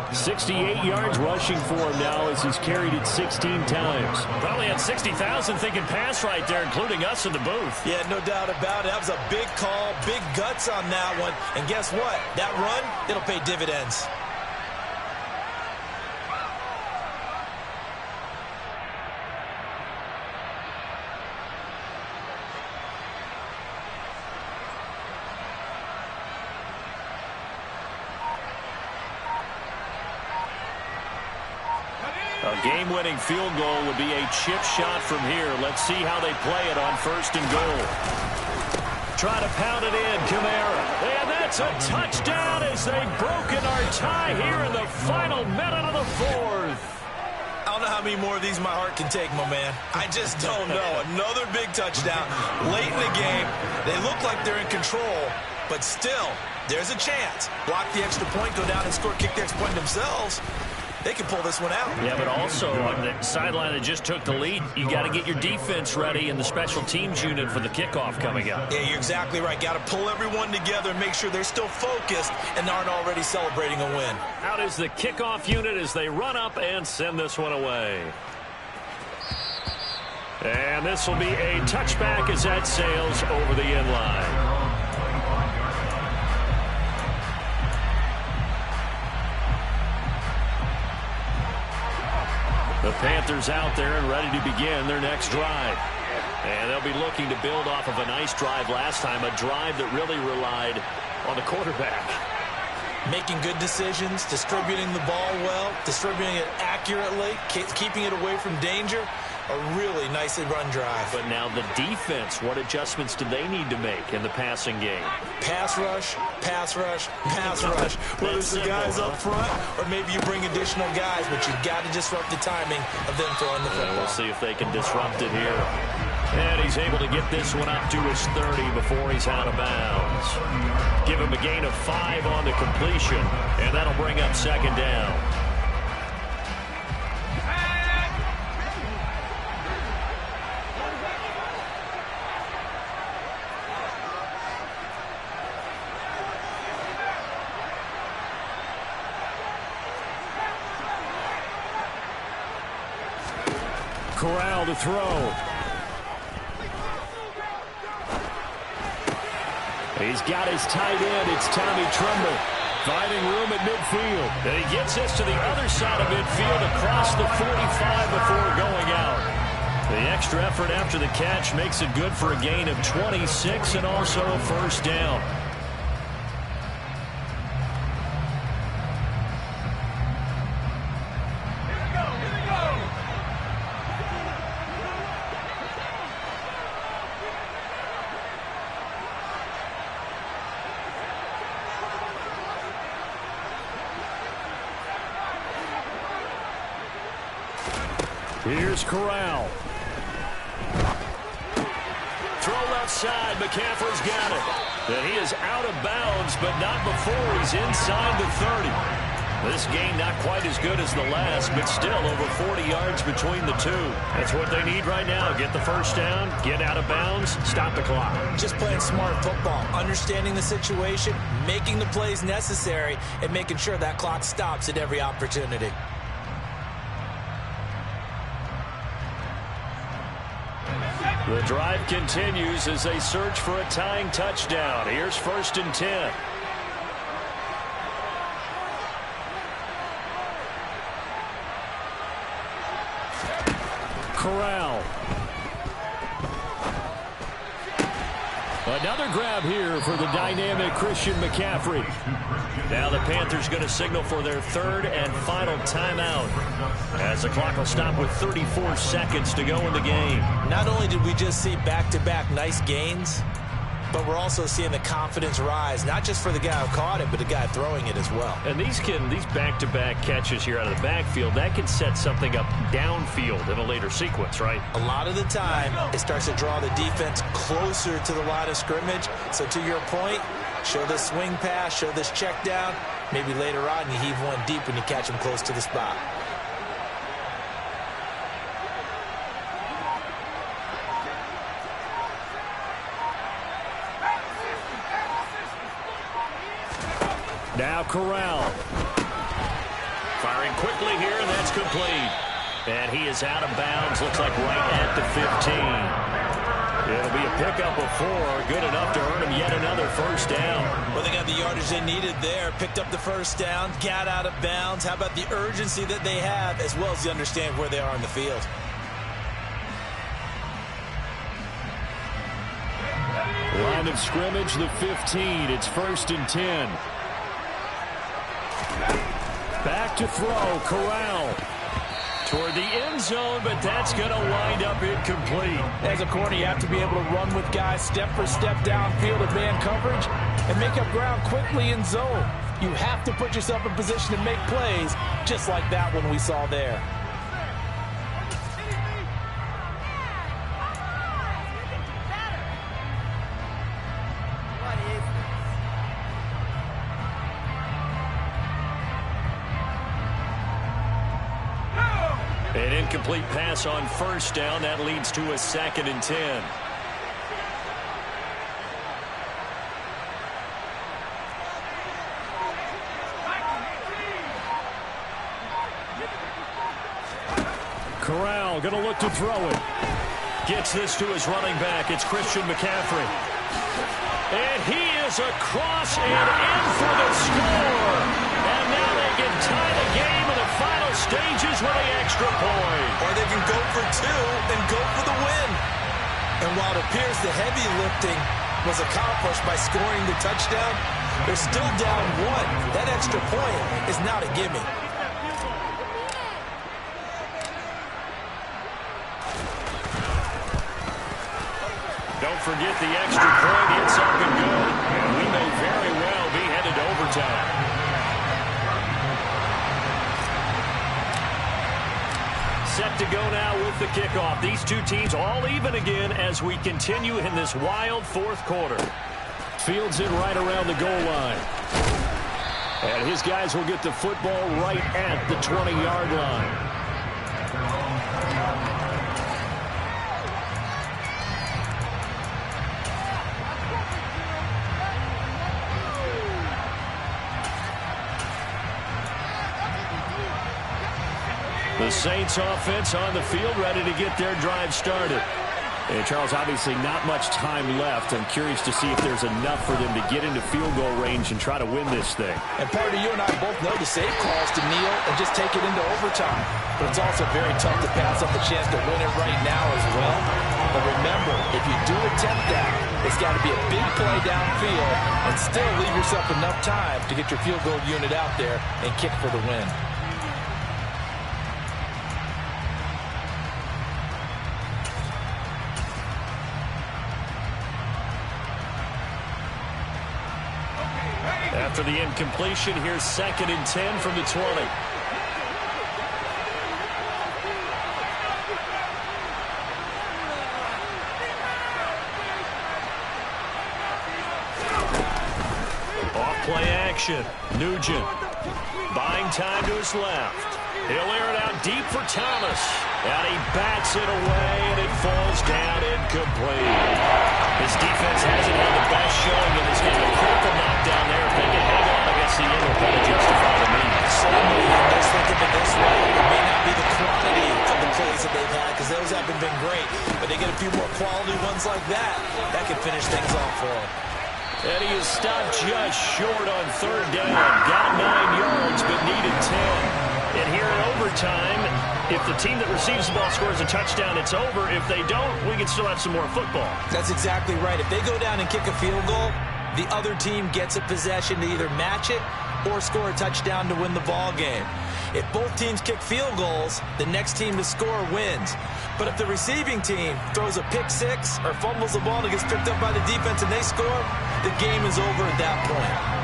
1. 68 yards rushing for him now as he's carried it 16 times. Probably had 60,000 thinking pass right there, including us in the booth. Yeah, no doubt about it. That was a big call, big guts on that one. And guess what? That run, it'll pay dividends. A game-winning field goal would be a chip shot from here. Let's see how they play it on 1st and goal. Try to pound it in, Kamara. And that's a touchdown as they've broken our tie here in the final minute of the 4th. I don't know how many more of these my heart can take, my man. I just don't know. Another big touchdown late in the game. They look like they're in control, but still, there's a chance. Block the extra point, go down and score, kick the extra point themselves. They can pull this one out. Yeah, but also on the sideline that just took the lead, you got to get your defense ready and the special teams unit for the kickoff coming up. Yeah, you're exactly right. Got to pull everyone together and make sure they're still focused and aren't already celebrating a win. Out is the kickoff unit as they run up and send this one away. And this will be a touchback as that sails over the end line. The Panthers out there and ready to begin their next drive. And they'll be looking to build off of a nice drive last time, a drive that really relied on the quarterback. Making good decisions, distributing the ball well, distributing it accurately, keeping it away from danger. A really nicely run drive. But now the defense, what adjustments do they need to make in the passing game? Pass rush, pass rush, pass rush. Whether it's the guys up front or maybe you bring additional guys, but you've got to disrupt the timing of them throwing the football. We'll see if they can disrupt it here. And he's able to get this one up to his 30 before he's out of bounds. Give him a gain of 5 on the completion, and that'll bring up 2nd down. Corral to throw. He's got his tight end. It's Tommy Tremble. Finding room at midfield. And he gets this to the other side of midfield across the 45 before going out. The extra effort after the catch makes it good for a gain of 26 and also a first down. Here's Corral. Throw left side. McCaffrey's got it. And he is out of bounds, but not before he's inside the 30. This gain not quite as good as the last, but still over 40 yards between the two. That's what they need right now. Get the first down, get out of bounds, stop the clock. Just playing smart football, understanding the situation, making the plays necessary, and making sure that clock stops at every opportunity. The drive continues as they search for a tying touchdown. Here's 1st and 10. Corral. Another grab here for the dynamic Christian McCaffrey. Now the Panthers going to signal for their 3rd and final timeout, as the clock will stop with 34 seconds to go in the game. Not only did we just see back-to-back nice gains, but we're also seeing the confidence rise, not just for the guy who caught it, but the guy throwing it as well. And these back-to-back catches here out of the backfield, that can set something up downfield in a later sequence, right? A lot of the time, it starts to draw the defense closer to the line of scrimmage. So to your point, show this swing pass, show this check down. Maybe later on you heave one deep when you catch him close to the spot. Now Corral. Firing quickly here, and that's complete. And he is out of bounds, looks like right at the 15. It'll be a pickup of 4, good enough to earn him yet another first down. Well, they got the yardage they needed there, picked up the first down, got out of bounds. How about the urgency that they have, as well as they understand where they are on the field? Line of scrimmage, the 15. It's 1st and 10. Back to throw, Corral. Toward the end zone, but that's going to wind up incomplete. As a corner, you have to be able to run with guys step for step downfield in man coverage and make up ground quickly in zone. You have to put yourself in position to make plays, just like that one we saw there. An incomplete pass on first down. That leads to a 2nd and 10. Corral going to look to throw it. Gets this to his running back. It's Christian McCaffrey. And he is across and in for the score. And now they can tie the game in the final stages with an extra point. Or they can go for 2 and go for the win. And while it appears the heavy lifting was accomplished by scoring the touchdown, they're still down 1. That extra point is not a gimme. Don't forget the extra point. It's up and good. And we may very well be headed to overtime. Set to go now with the kickoff. These two teams all even again as we continue in this wild 4th quarter. Fields it right around the goal line. And his guys will get the football right at the 20-yard line. The Saints offense on the field, ready to get their drive started. And Charles, obviously not much time left. I'm curious to see if there's enough for them to get into field goal range and try to win this thing. And Party, you and I both know the safe call is to kneel and just take it into overtime. But it's also very tough to pass up the chance to win it right now as well. But remember, if you do attempt that, it's got to be a big play downfield and still leave yourself enough time to get your field goal unit out there and kick for the win. After the incompletion, here's 2nd and 10 from the 20. Off-play action. Nugent buying time to his left. He'll air it out deep for Thomas. And he bats it away, and it falls down incomplete. His defense hasn't had the best showing in this game. A critical knockdown there. If they can hang on, I guess the end will kind of justify the need. Certainly, and just think of it this way. It may not be the quantity of the plays that they've had, because those haven't been great. But they get a few more quality ones like that. That can finish things off for them. And he is stopped just short on 3rd down. Got 9 yards, but needed 10. And here in overtime, if the team that receives the ball scores a touchdown, it's over. If they don't, we can still have some more football. That's exactly right. If they go down and kick a field goal, the other team gets a possession to either match it or score a touchdown to win the ball game. If both teams kick field goals, the next team to score wins. But if the receiving team throws a pick six or fumbles the ball and it gets picked up by the defense and they score, the game is over at that point.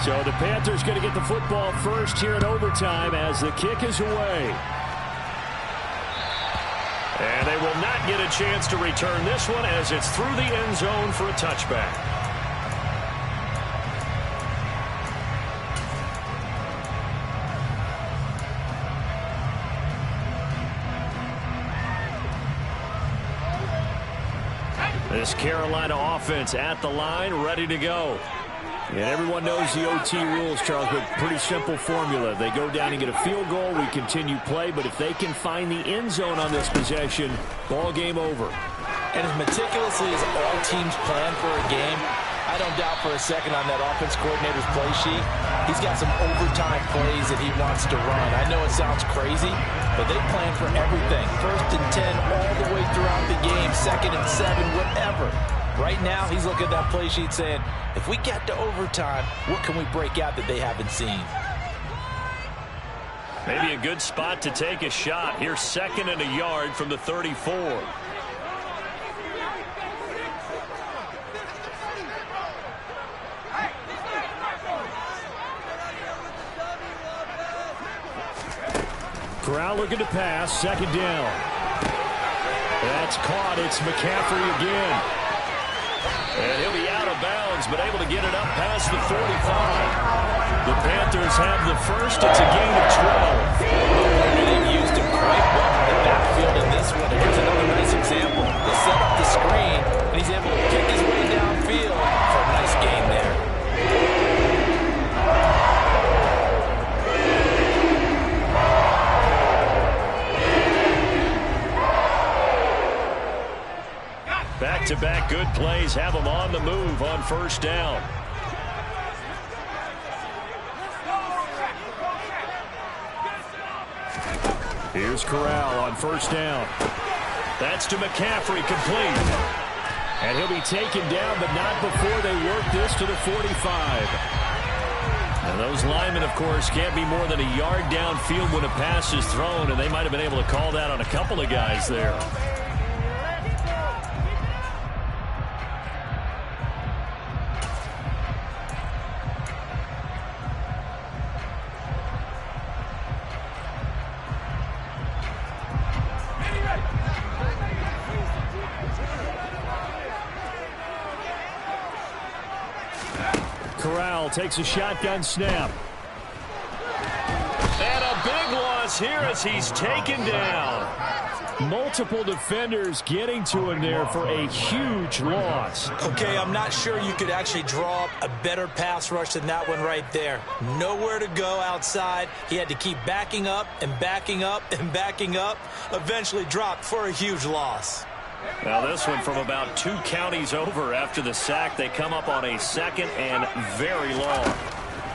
So the Panthers going to get the football first here in overtime as the kick is away. And they will not get a chance to return this one as it's through the end zone for a touchback. This Carolina offense at the line, ready to go. And everyone knows the OT rules, Charles, but pretty simple formula. They go down and get a field goal, we continue play, but if they can find the end zone on this possession, ball game over. And as meticulously as all teams plan for a game, I don't doubt for a second on that offense coordinator's play sheet, he's got some overtime plays that he wants to run. I know it sounds crazy, but they plan for everything. 1st and 10 all the way throughout the game, 2nd and 7, whatever. Right now, he's looking at that play sheet saying, if we get to overtime, what can we break out that they haven't seen? Maybe a good spot to take a shot. Here's 2nd and a yard from the 34. Corral looking to pass, 2nd down. That's caught. It's McCaffrey again. And he'll be out of bounds, but able to get it up past the 45. The Panthers have the first. It's a gain of 12. They've used him quite well in the backfield in this one. Here's another nice example. They set up the screen, and he's able to kick his way downfield for a nice gain there. Back-to-back good plays have them on the move on 1st down. Here's Corral on 1st down. That's to McCaffrey, complete. And he'll be taken down, but not before they work this to the 45. And those linemen, of course, can't be more than a yard downfield when a pass is thrown, and they might have been able to call that on a couple of guys there. Corral takes a shotgun snap. And a big loss here as he's taken down. Multiple defenders getting to him there for a huge loss. Okay, I'm not sure you could actually draw up a better pass rush than that one right there. Nowhere to go outside. He had to keep backing up and backing up and backing up. Eventually dropped for a huge loss. Now this one from about 2 counties over after the sack. They come up on a 2nd and very long.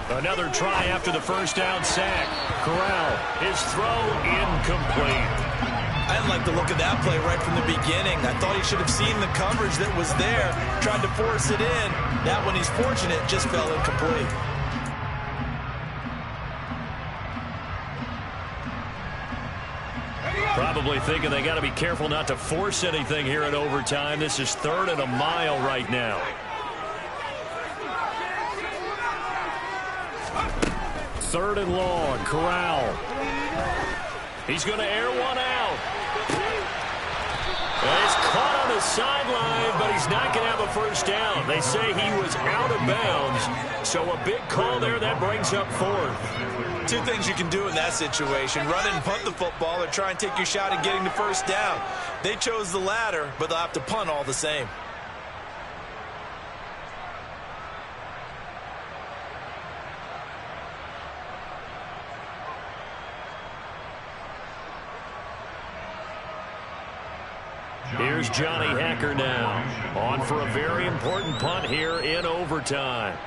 Another try after the first down sack. Corral, his throw incomplete. I didn't like the look of that play right from the beginning. I thought he should have seen the coverage that was there, tried to force it in. That one, he's fortunate, just fell incomplete. Probably thinking they got to be careful not to force anything here in overtime. This is 3rd and a mile right now. Third and long. Corral. He's going to air one out. And he's caught on the sideline, but he's not going to have a first down. They say he was out of bounds, so a big call there that brings up 4th. 2 things you can do in that situation: run and punt the football, or try and take your shot at getting the first down. They chose the latter, but they'll have to punt all the same. Here's Johnny Hecker now, on for a very important punt here in overtime.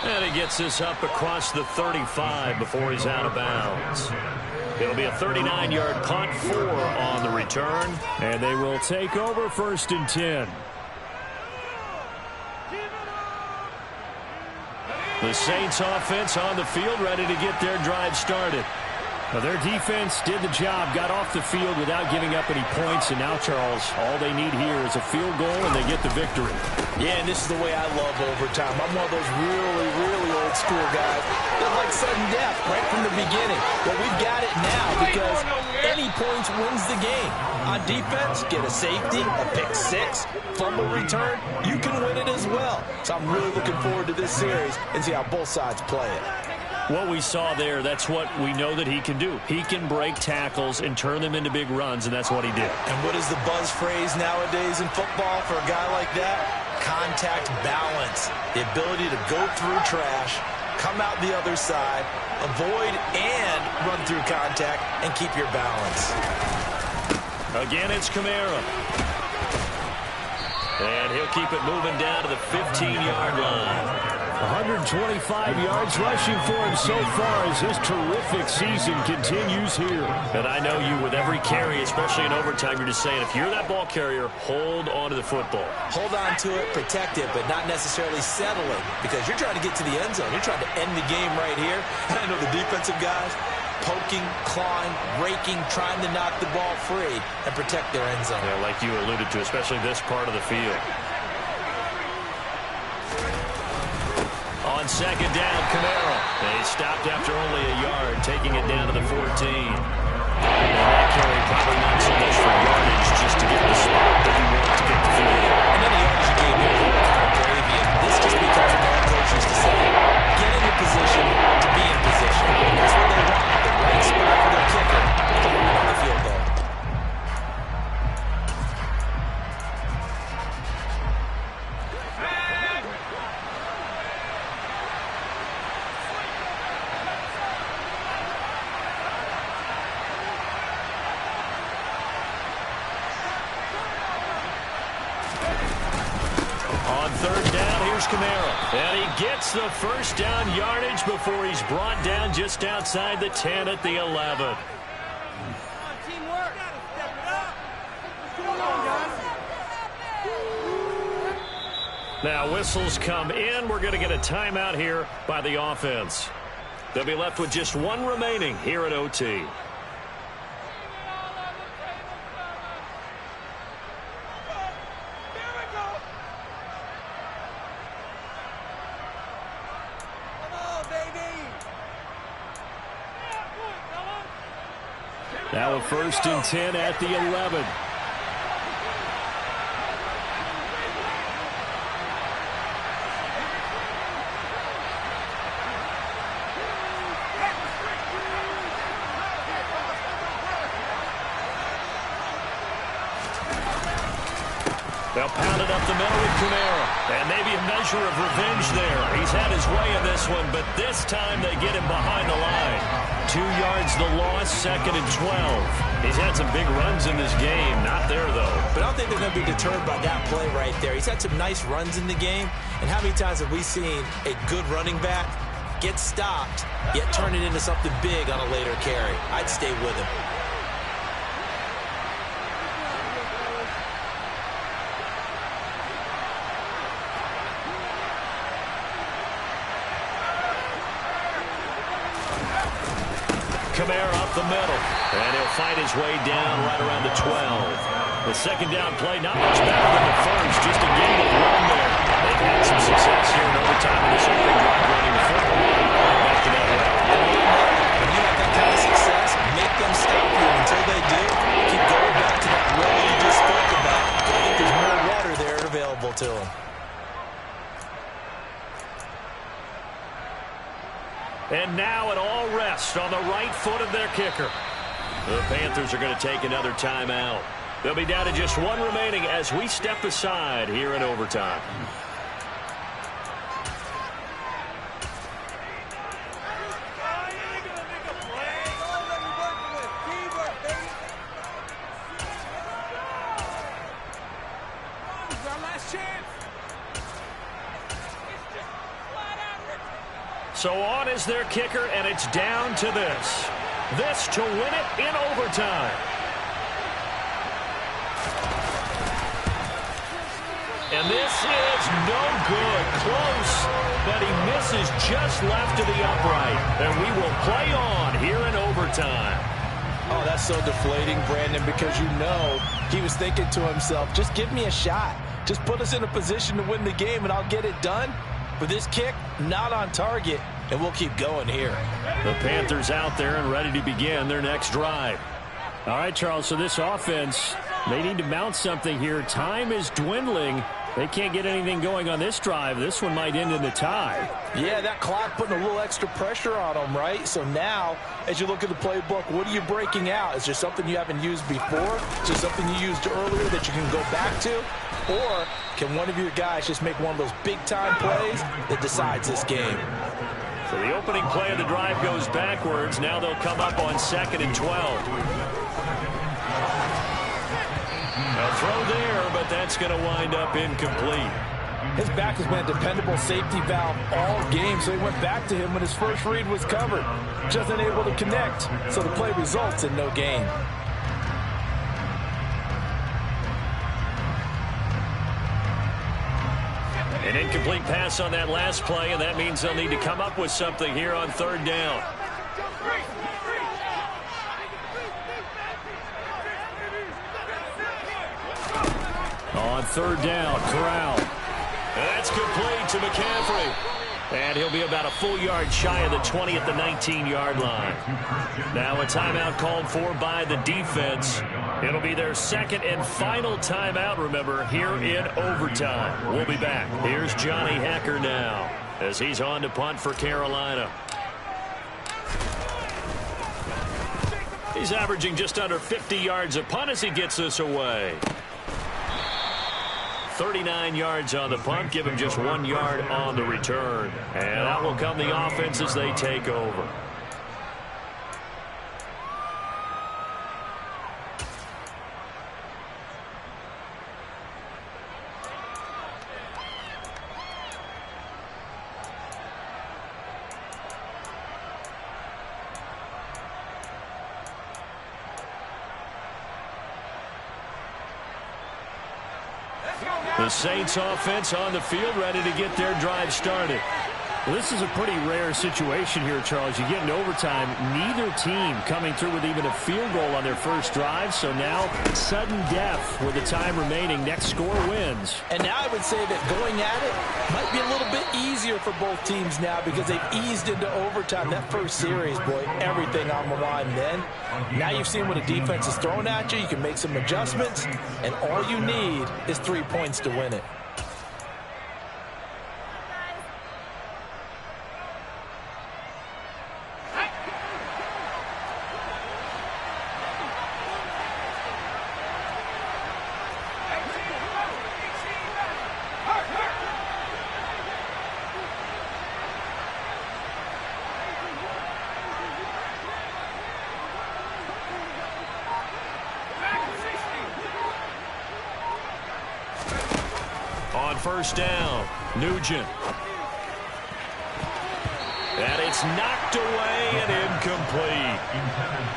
And he gets this up across the 35 before he's out of bounds. It'll be a 39-yard punt, 4 on the return. And they will take over 1st and 10. The Saints offense on the field, ready to get their drive started. Well, their defense did the job, got off the field without giving up any points, and now, Charles, all they need here is a field goal, and they get the victory. Yeah, and this is the way I love overtime. I'm one of those really, really old school guys that like sudden death right from the beginning. But we've got it now because any points wins the game. On defense, get a safety, a pick 6, fumble return, you can win it as well. So I'm really looking forward to this series and see how both sides play it. What we saw there, that's what we know that he can do. He can break tackles and turn them into big runs, and that's what he did. And what is the buzz phrase nowadays in football for a guy like that? Contact balance. The ability to go through trash, come out the other side, avoid and run through contact, and keep your balance. Again, it's Kamara. And he'll keep it moving down to the 15-yard line. 125 yards rushing for him so far as this terrific season continues here. And I know you, with every carry, especially in overtime, you're just saying, if you're that ball carrier, hold on to the football. Hold on to it, protect it, but not necessarily settle it, because you're trying to get to the end zone. You're trying to end the game right here. And I know the defensive guys, poking, clawing, raking, trying to knock the ball free and protect their end zone. Yeah, like you alluded to, especially this part of the field. On 2nd down, Kamara. They stopped after only a yard, taking it down to the 14. And that carry probably not so much for yardage, just to get the spot that he wanted to get the field. And then the yardage game here is kind of gravy. And this just becomes what our coach used to say. Get in the position to be in position. That's what they want. The right spot for their kicker to line on the field goal. Kamara. And he gets the first down yardage before he's brought down just outside the 10 at the 11. Now whistles come in. We're going to get a timeout here by the offense. They'll be left with just one remaining here at OT. Now a 1st and 10 at the 11. They'll pound it up the middle with Kamara. And maybe a measure of revenge there. He's had his way in this one, but this time they get him behind the line. 2 yards the loss, 2nd and 12. He's had some big runs in this game. Not there, though. But I don't think they're going to be deterred by that play right there. He's had some nice runs in the game. And how many times have we seen a good running back get stopped, yet turn it into something big on a later carry? I'd stay with him. Kamara up the middle, and he'll fight his way down right around the 12. The second down play, not much better than the first, just a gain of 1 there. They've had some success here in overtime in this opening drive running the football. Back to that route. When you have that kind of success, make them stop you. Until they do, keep going back to that well you just spoke about. I think there's more water there available to them. And now it all rests on the right foot of their kicker. The Panthers are going to take another timeout. They'll be down to just 1 remaining as we step aside here in overtime. So on is their kicker, and it's down to this. This to win it in overtime. And this is no good. Close, but he misses just left to the upright. And we will play on here in overtime. Oh, that's so deflating, Brandon, because you know he was thinking to himself, just give me a shot. Just put us in a position to win the game, and I'll get it done. But this kick, not on target, and we'll keep going here. The Panthers out there and ready to begin their next drive. All right, Charles, so this offense, they need to mount something here. Time is dwindling. They can't get anything going on this drive. This one might end in a tie. Yeah, that clock putting a little extra pressure on them, right? So now, as you look at the playbook, what are you breaking out? Is there something you haven't used before? Is there something you used earlier that you can go back to? Or can one of your guys just make one of those big-time plays that decides this game? So the opening play of the drive goes backwards. Now they'll come up on 2nd and 12. A throw there, but that's going to wind up incomplete. His back has been a dependable safety valve all game, so he went back to him when his first read was covered. Just unable to connect, so the play results in no gain. An incomplete pass on that last play, and that means they'll need to come up with something here on 3rd down. On 3rd down, Corral. That's complete to McCaffrey. And he'll be about a full yard shy of the 20 at the 19-yard line. Now a timeout called for by the defense. It'll be their 2nd and final timeout, remember, here in overtime. We'll be back. Here's Johnny Hecker now as he's on to punt for Carolina. He's averaging just under 50 yards a punt as he gets this away. 39 yards on the punt, give him just 1 yard on the return. And out will come the offense as they take over. The Saints offense on the field, ready to get their drive started. Well, this is a pretty rare situation here, Charles. You get into overtime, neither team coming through with even a field goal on their first drive. So now, sudden death with the time remaining. Next score wins. And now I would say that going at it might be a little bit easier for both teams now because they've eased into overtime. That first series, boy, everything on the line then. Now you've seen what a defense is throwing at you. You can make some adjustments, and all you need is 3 points to win it. On first down, Nugent. And it's knocked away and incomplete.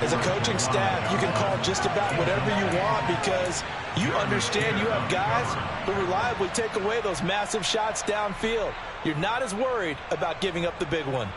As a coaching staff, you can call just about whatever you want because you understand you have guys who reliably take away those massive shots downfield. You're not as worried about giving up the big one.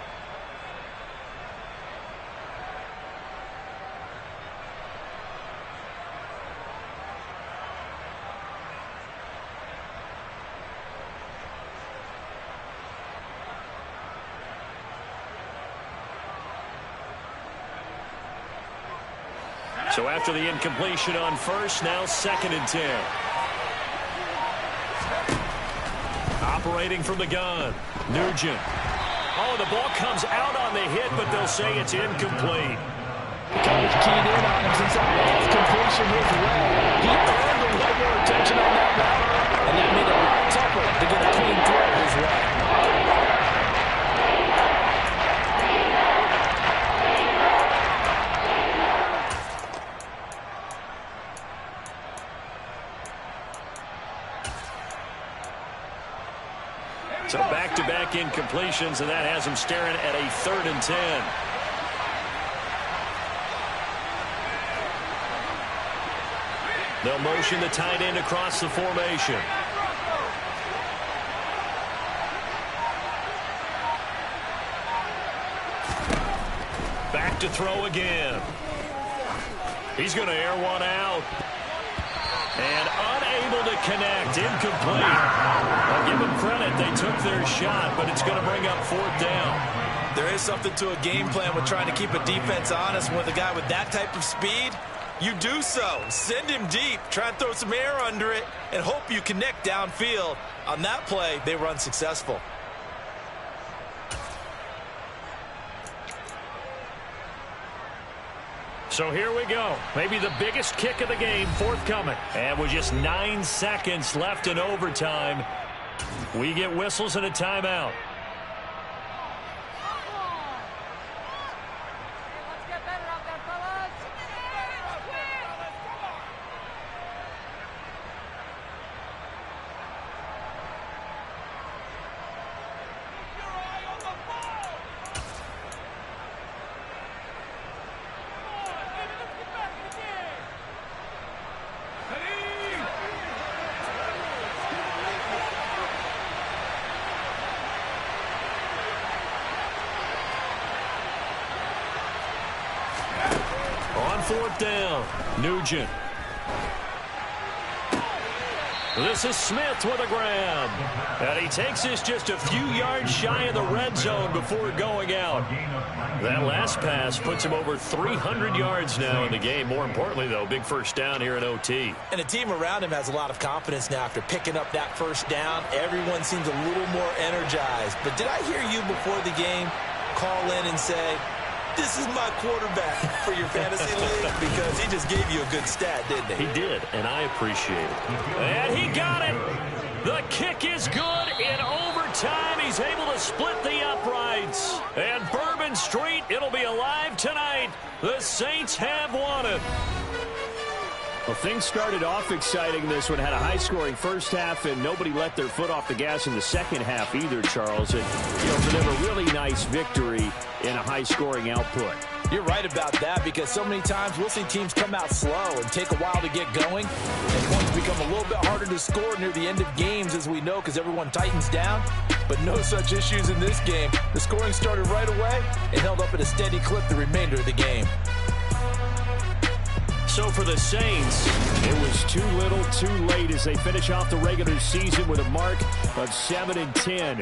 So after the incompletion on first, now 2nd and 10. Operating from the gun, Nugent. Oh, the ball comes out on the hit, but they'll say it's incomplete. Coach keyed in on him since that last completion his way. He earned a little more attention on that route, and that made it a lot tougher to get a clean throw his way. So back-to-back incompletions, and that has him staring at a 3rd and 10. They'll motion the tight end across the formation. Back to throw again. He's going to air one out. And unable to connect. Incomplete. I'll give them credit. They took their shot, but it's going to bring up 4th down. There is something to a game plan with trying to keep a defense honest. With a guy with that type of speed, you do so. Send him deep. Try and throw some air under it and hope you connect downfield. On that play, they were unsuccessful. So here we go. Maybe the biggest kick of the game forthcoming. And with just 9 seconds left in overtime, we get whistles and a timeout. On 4th down, Nugent. This is Smith with a grab. And he takes this just a few yards shy of the red zone before going out. That last pass puts him over 300 yards now in the game. More importantly, though, big first down here in OT. And the team around him has a lot of confidence now after picking up that first down. Everyone seems a little more energized. But did I hear you before the game call in and say, this is my quarterback for your fantasy league? Because he just gave you a good stat, didn't he? He did, and I appreciate it. And he got it. The kick is good in overtime. He's able to split the uprights. And Bourbon Street, it'll be alive tonight. The Saints have won it. Well, things started off exciting. This one had a high-scoring first half, and nobody let their foot off the gas in the second half either, Charles. And, for them, a really nice victory in a high-scoring output. You're right about that because so many times we'll see teams come out slow and take a while to get going. And points become a little bit harder to score near the end of games, as we know, because everyone tightens down. But no such issues in this game. The scoring started right away and held up at a steady clip the remainder of the game. So for the Saints, it was too little, too late as they finish off the regular season with a mark of 7-10.